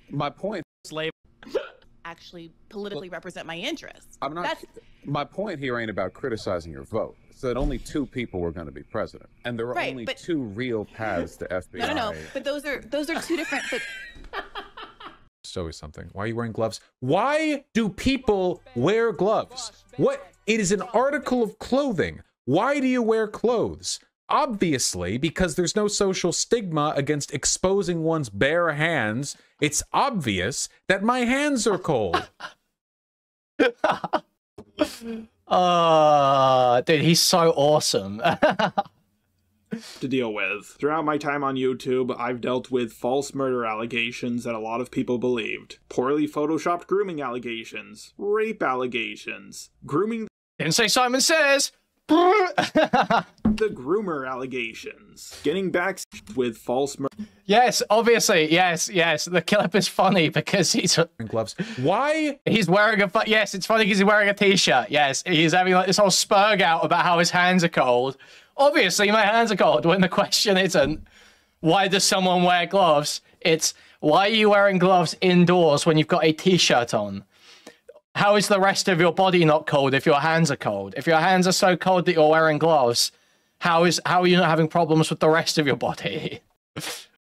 My point, slave. Actually politically represent my interests. I'm not. My point here ain't about criticizing your vote. It's that only 2 people were going to be president, and there are only 2 real paths to FBI. No. But those are 2 different. But It's always something. Why are you wearing gloves? Why do people wear gloves? What? It is an article of clothing. Why do you wear clothes? Obviously, because there's no social stigma against exposing one's bare hands. It's obvious that my hands are cold. Dude, he's so awesome. to deal with. Throughout my time on YouTube, I've dealt with false murder allegations that a lot of people believed, poorly photoshopped grooming allegations, rape allegations, grooming... Didn't say Simon Says! the groomer allegations, getting back with false murder. Yes, obviously, yes. The clip is funny because he's wearing gloves. Why? He's wearing a yes. It's funny because he's wearing a t-shirt. Yes, he's having like this whole spurg out about how his hands are cold. Obviously, my hands are cold. When the question isn't why does someone wear gloves, it's why are you wearing gloves indoors when you've got a t-shirt on? How is the rest of your body not cold if your hands are cold? If your hands are so cold that you're wearing gloves, how are you not having problems with the rest of your body?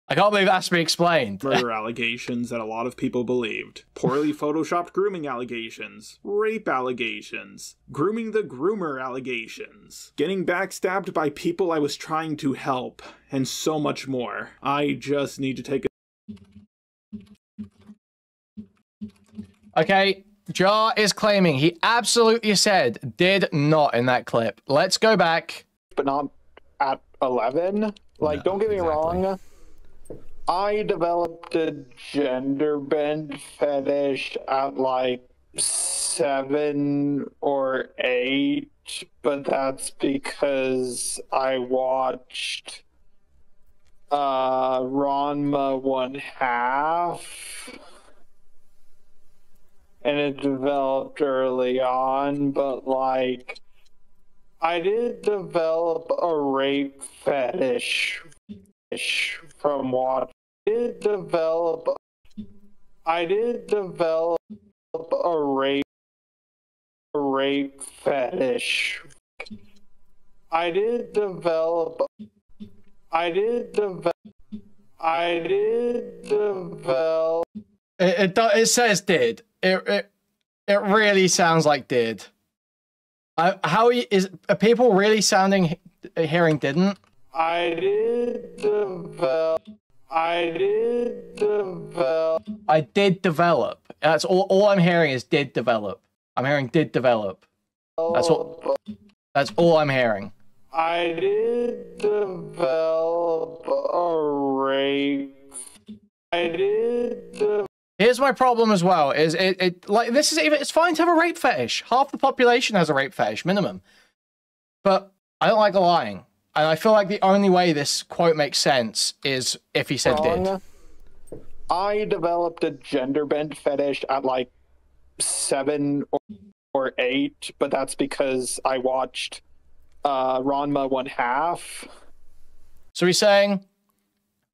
I can't believe that has to be explained. Murder allegations that a lot of people believed. Poorly photoshopped grooming allegations. Rape allegations. Grooming the groomer allegations. Getting backstabbed by people I was trying to help. And so much more. I just need to take a... Okay, Jar is claiming he absolutely said did not in that clip. Let's go back. But not at 11. Like, don't get me wrong. I developed a gender bend fetish at like 7 or 8, but that's because I watched Ranma 1/2, and it developed early on, but like I did develop a rape fetish from what I did develop a rape fetish. I did develop It says did. It really sounds like did. Are people really hearing didn't? I did develop. That's all I'm hearing is did develop. I'm hearing did develop. That's all I'm hearing. I did develop a rape. Here's my problem as well, is it's fine to have a rape fetish. Half the population has a rape fetish, minimum. But I don't like the lying. And I feel like the only way this quote makes sense is if he said did. I developed a gender bend fetish at like 7 or 8, but that's because I watched Ranma 1/2. So he's saying,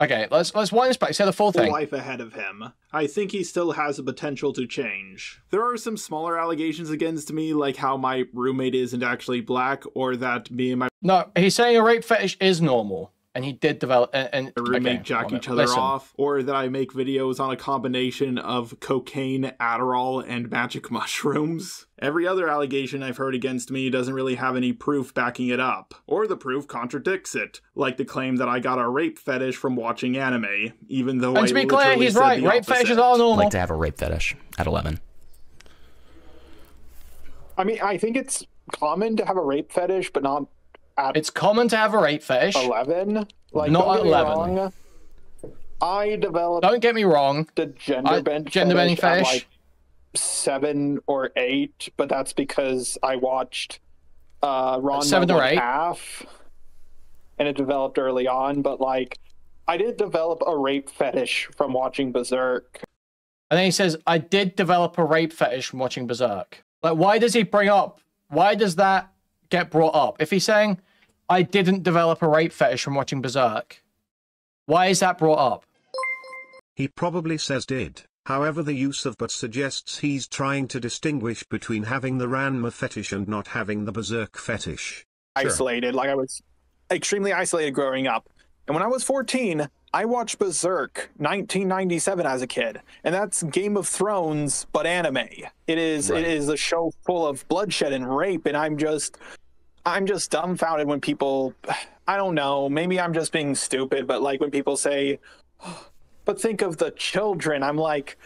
okay, let's wind this back. Say the full thing. Life ahead of him. I think he still has the potential to change. There are some smaller allegations against me, like how my roommate isn't actually black, or that me and my... No, he's saying a rape fetish is normal. And he did develop... And roommate jack each other off, or that I make videos on a combination of cocaine, Adderall, and magic mushrooms. Every other allegation I've heard against me doesn't really have any proof backing it up, or the proof contradicts it, like the claim that I got a rape fetish from watching anime, even though and to be clear, he's right. Rape fetishes are normal. I'd like to have a rape fetish at 11. I mean, I think it's common to have a rape fetish, but not at... It's common to have a rape fetish. 11? Like, not at 11. Wrong. I developed... Don't get me wrong. The gender bending fetish at like 7 or 8, but that's because I watched Ranma 7 or 8? 1/2, and it developed early on, but like, I did develop a rape fetish from watching Berserk. And then he says, I did develop a rape fetish from watching Berserk. Like, why does he bring up... Why does that get brought up? If he's saying, I didn't develop a rape fetish from watching Berserk, why is that brought up? He probably says did. However, the use of but suggests he's trying to distinguish between having the Ranma fetish and not having the Berserk fetish. Isolated. Like, I was extremely isolated growing up. And when I was 14, I watched Berserk 1997 as a kid. And that's Game of Thrones, but anime. It is a show full of bloodshed and rape, and I'm just dumbfounded when people, I don't know, maybe I'm just being stupid, but like when people say, oh, but think of the children, I'm like,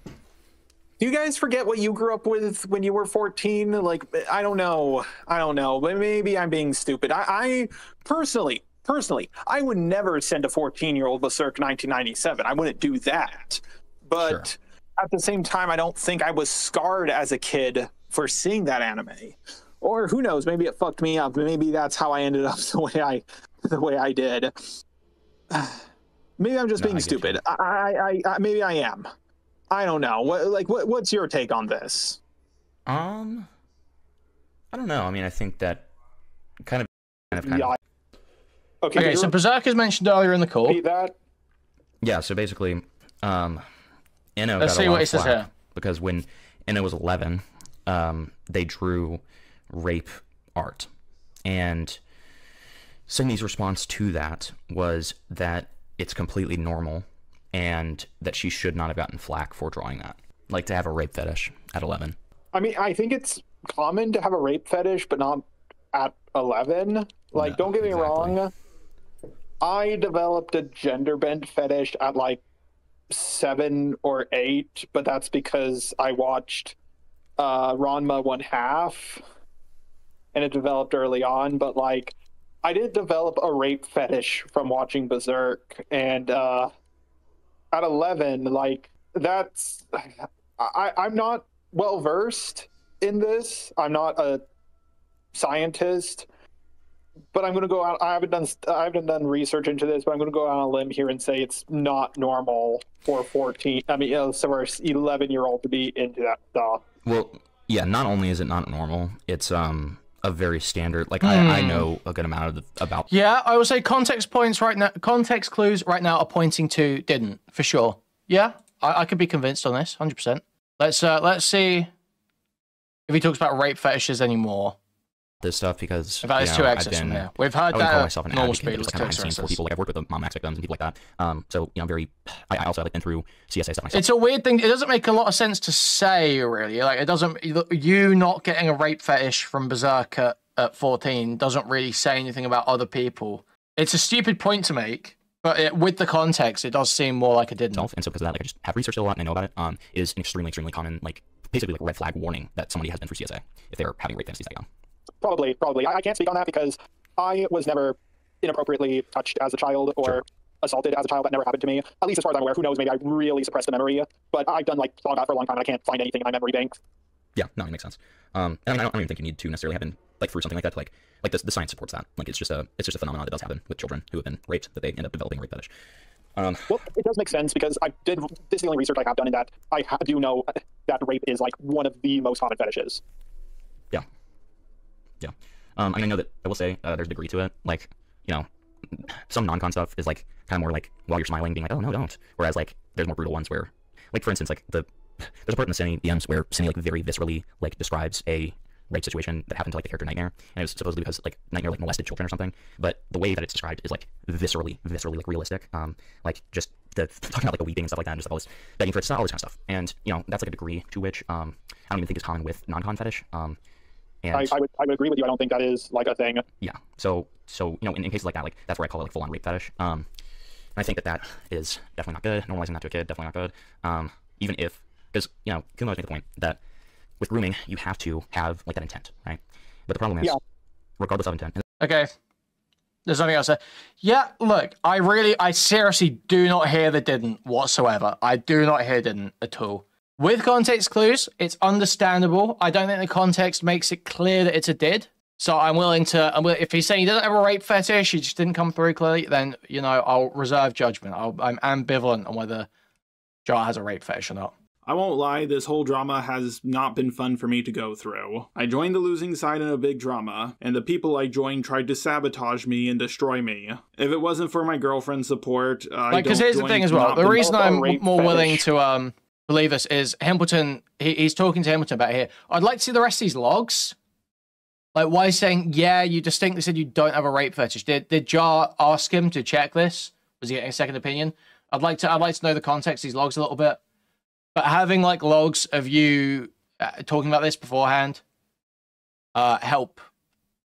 do you guys forget what you grew up with when you were 14? Like, I don't know, but maybe I'm being stupid. I personally, I would never send a 14-year-old Berserk 1997. I wouldn't do that. But at the same time, I don't think I was scarred as a kid for seeing that anime. Or who knows, maybe it fucked me up. Maybe that's how I ended up the way I did. Maybe I'm just being stupid. Maybe I am. I don't know. What's your take on this? I don't know. I mean, I think that kind of. Yeah. Okay, so Berserk is mentioned earlier in the call. Yeah, so basically, Inno Let's got see a lot what he of says flack here. because when Inno was 11, they drew rape art, and Sydney's response to that was that it's completely normal and that she should not have gotten flack for drawing that. Like, to have a rape fetish at 11. I mean, I think it's common to have a rape fetish, but not at 11. Like, don't get me wrong. I developed a gender bend fetish at like 7 or 8, but that's because I watched Ranma 1/2, and it developed early on. But like, I did develop a rape fetish from watching Berserk, and at 11, like, that's I'm not well versed in this. I'm not a scientist, but I'm going to go out. I haven't done research into this, but I'm going to go out on a limb here and say it's not normal for 14. I mean, so our 11-year-old to be into that stuff. Well, yeah. Not only is it not normal, it's a very standard. Like, I know a good amount about. Yeah, I would say context points right now. Context clues right now are pointing to didn't for sure. Yeah, I could be convinced on this 100%. Let's see if he talks about rape fetishes anymore. This stuff, because about his 2 exits from here. We've heard that. Call myself an normal advocate. speed. Like, I've seen for people. Like, I've worked with the mom max victims and people like that. So, you know, very. I also have been through CSA stuff myself. It's a weird thing. It doesn't make a lot of sense to say, really. Like, it doesn't. You not getting a rape fetish from Berserk at 14 doesn't really say anything about other people. It's a stupid point to make, but with the context, it does seem more like it didn't. And so, because of that, like, I just have researched it a lot and I know about it. Is an extremely common, like, basically like red flag warning that somebody has been through CSA if they're having rape fantasies that young. Probably. I can't speak on that because I was never inappropriately touched as a child or assaulted as a child. That never happened to me. At least as far as I'm aware. Who knows? Maybe I really suppressed the memory. But I've done like thought about it for a long time and I can't find anything in my memory bank. Yeah, no, it makes sense. And I don't even think you need to necessarily have been like through something like that. Like the science supports that. Like, it's just a phenomenon that does happen with children who have been raped, that they end up developing a rape fetish. Well, it does make sense because this is the only research I have done in that. I do know that rape is like one of the most common fetishes. Yeah. I mean, I know that I will say there's a degree to it. Like, you know, some non-con stuff is like kind of more like while you're smiling, being like, oh no, don't. Whereas like there's more brutal ones where, like, for instance, like there's a part in the Cindy DMs where Cindy like very viscerally like describes a rape situation that happened to like the character Nightmare, and it was supposedly because like Nightmare like molested children or something. But the way that it's described is like viscerally like realistic. Like just talking about like a weeping and stuff like that, and just like all this begging for it, all this kind of stuff. And you know, that's like a degree to which I don't even think is common with non-con fetish. And I would agree with you. I don't think that is like a thing. Yeah. So you know, in cases like that, like that's where I call it like full-on rape fetish. And I think that is definitely not good. Normalizing that to a kid, definitely not good. Even if, because you know, Kuihman always make the point that with grooming you have to have like that intent, right? But the problem is, regardless of intent. Okay. There's nothing else there. Yeah, look, I seriously do not hear the didn't whatsoever. I do not hear didn't at all. With context clues, it's understandable. I don't think the context makes it clear that it's a did. So I'm willing to, if he's saying he doesn't have a rape fetish, he just didn't come through clearly, then, you know, I'll reserve judgment. I'm ambivalent on whether Jar has a rape fetish or not. I won't lie, this whole drama has not been fun for me to go through. I joined the losing side in a big drama, and the people I joined tried to sabotage me and destroy me. If it wasn't for my girlfriend's support, because here's the thing as well. The reason I'm more willing to believe this is Hempleton, he's talking to Hempleton about it here. I'd like to see the rest of these logs. Like, why he's saying, yeah, you distinctly said you don't have a rape fetish. Did Jar ask him to check this? Was he getting a second opinion? I'd like to know the context of these logs a little bit. But having like logs of you talking about this beforehand help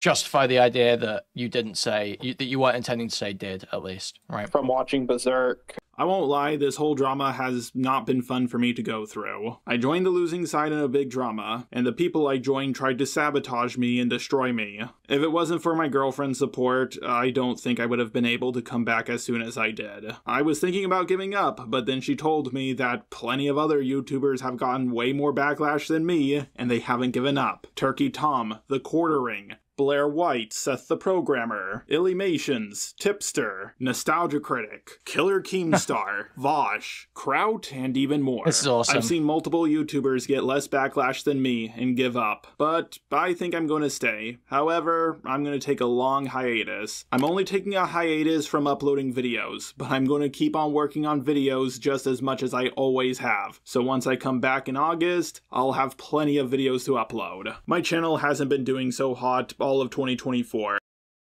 justify the idea that you didn't say, that you weren't intending to say did, at least, right? From watching Berserk. I won't lie, this whole drama has not been fun for me to go through. I joined the losing side in a big drama, and the people I joined tried to sabotage me and destroy me. If it wasn't for my girlfriend's support, I don't think I would have been able to come back as soon as I did. I was thinking about giving up, but then she told me that plenty of other YouTubers have gotten way more backlash than me, and they haven't given up. Turkey Tom, The Quartering, Blair White, Seth the Programmer, Illuminations, Tipster, Nostalgia Critic, Killer Keemstar, Vosh, Kraut, and even more. This is awesome. I've seen multiple YouTubers get less backlash than me and give up, but I think I'm going to stay. However, I'm going to take a long hiatus. I'm only taking a hiatus from uploading videos, but I'm going to keep on working on videos just as much as I always have. So once I come back in August, I'll have plenty of videos to upload. My channel hasn't been doing so hot all of 2024.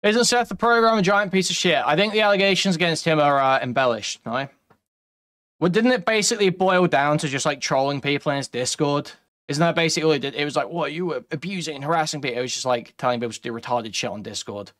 Isn't Seth the program a giant piece of shit? I think the allegations against him are embellished, no? Well, didn't it basically boil down to just like trolling people in his Discord? Isn't that basically what it did? It was like, what, you were abusing and harassing people? It was just like telling people to do retarded shit on Discord.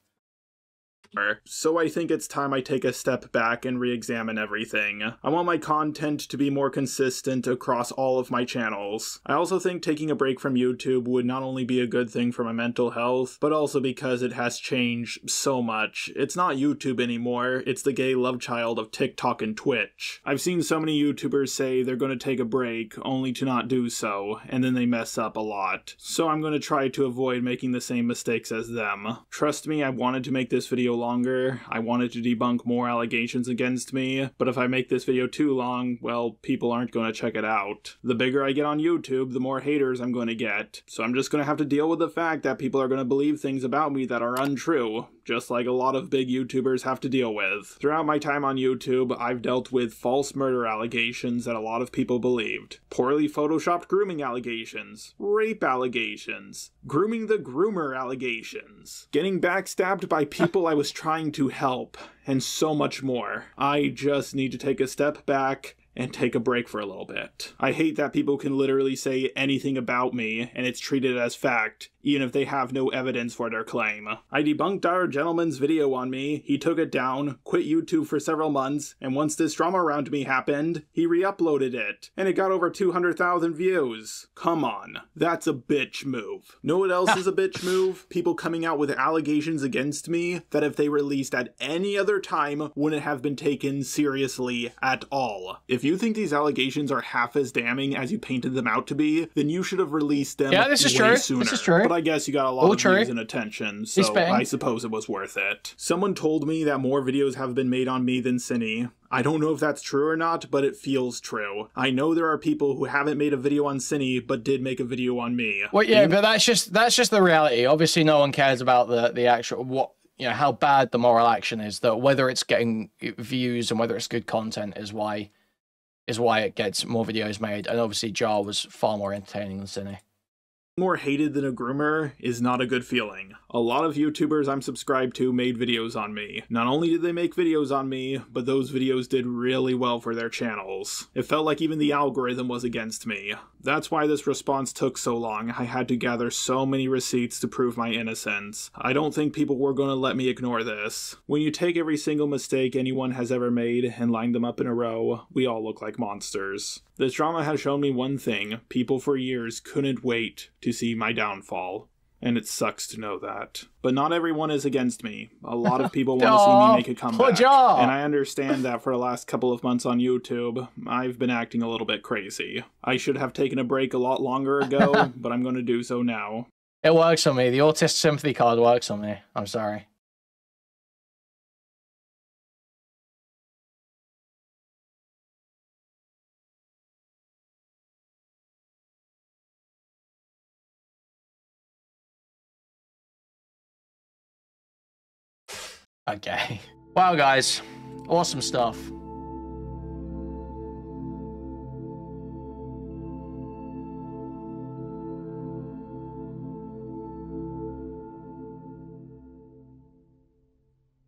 So I think it's time I take a step back and re-examine everything. I want my content to be more consistent across all of my channels. I also think taking a break from YouTube would not only be a good thing for my mental health, but also because it has changed so much. It's not YouTube anymore, it's the gay love child of TikTok and Twitch. I've seen so many YouTubers say they're going to take a break, only to not do so, and then they mess up a lot. So I'm going to try to avoid making the same mistakes as them. Trust me, I wanted to make this video longer. I wanted to debunk more allegations against me, but if I make this video too long, well, people aren't going to check it out. The bigger I get on YouTube, the more haters I'm going to get. So I'm just going to have to deal with the fact that people are going to believe things about me that are untrue, just like a lot of big YouTubers have to deal with. Throughout my time on YouTube, I've dealt with false murder allegations that a lot of people believed, poorly photoshopped grooming allegations, rape allegations, grooming the groomer allegations, getting backstabbed by people I was trying to help, and so much more. I just need to take a step back and take a break for a little bit. I hate that people can literally say anything about me and it's treated as fact, even if they have no evidence for their claim. I debunked our gentleman's video on me, he took it down, quit YouTube for several months, and once this drama around me happened, he re-uploaded it, and it got over 200,000 views. Come on, that's a bitch move. Know what else is a bitch move? People coming out with allegations against me that if they released at any other time wouldn't have been taken seriously at all. If you think these allegations are half as damning as you painted them out to be, then you should have released them this is way true. sooner. This is true. But I guess you got a lot of views and attention, so I suppose it was worth it. Someone told me that more videos have been made on me than Cine. I don't know if that's true or not, but it feels true. I know there are people who haven't made a video on Cine, but did make a video on me. Well, yeah, but that's just the reality. Obviously, no one cares about the actual how bad the moral action is. That whether it's getting views and whether it's good content is why it gets more videos made. And obviously, Jar was far more entertaining than Cine. More hated than a groomer is not a good feeling. A lot of YouTubers I'm subscribed to made videos on me. Not only did they make videos on me, but those videos did really well for their channels. It felt like even the algorithm was against me. That's why this response took so long. I had to gather so many receipts to prove my innocence. I don't think people were going to let me ignore this. When you take every single mistake anyone has ever made and line them up in a row, we all look like monsters. This drama has shown me one thing. People for years couldn't wait to see my downfall. And it sucks to know that. But not everyone is against me. A lot of people want to see me make a comeback. And I understand that for the last couple of months on YouTube, I've been acting a little bit crazy. I should have taken a break a lot longer ago, but I'm going to do so now. It works on me. The autist sympathy card works on me. I'm sorry. Okay. Wow, guys. Awesome stuff.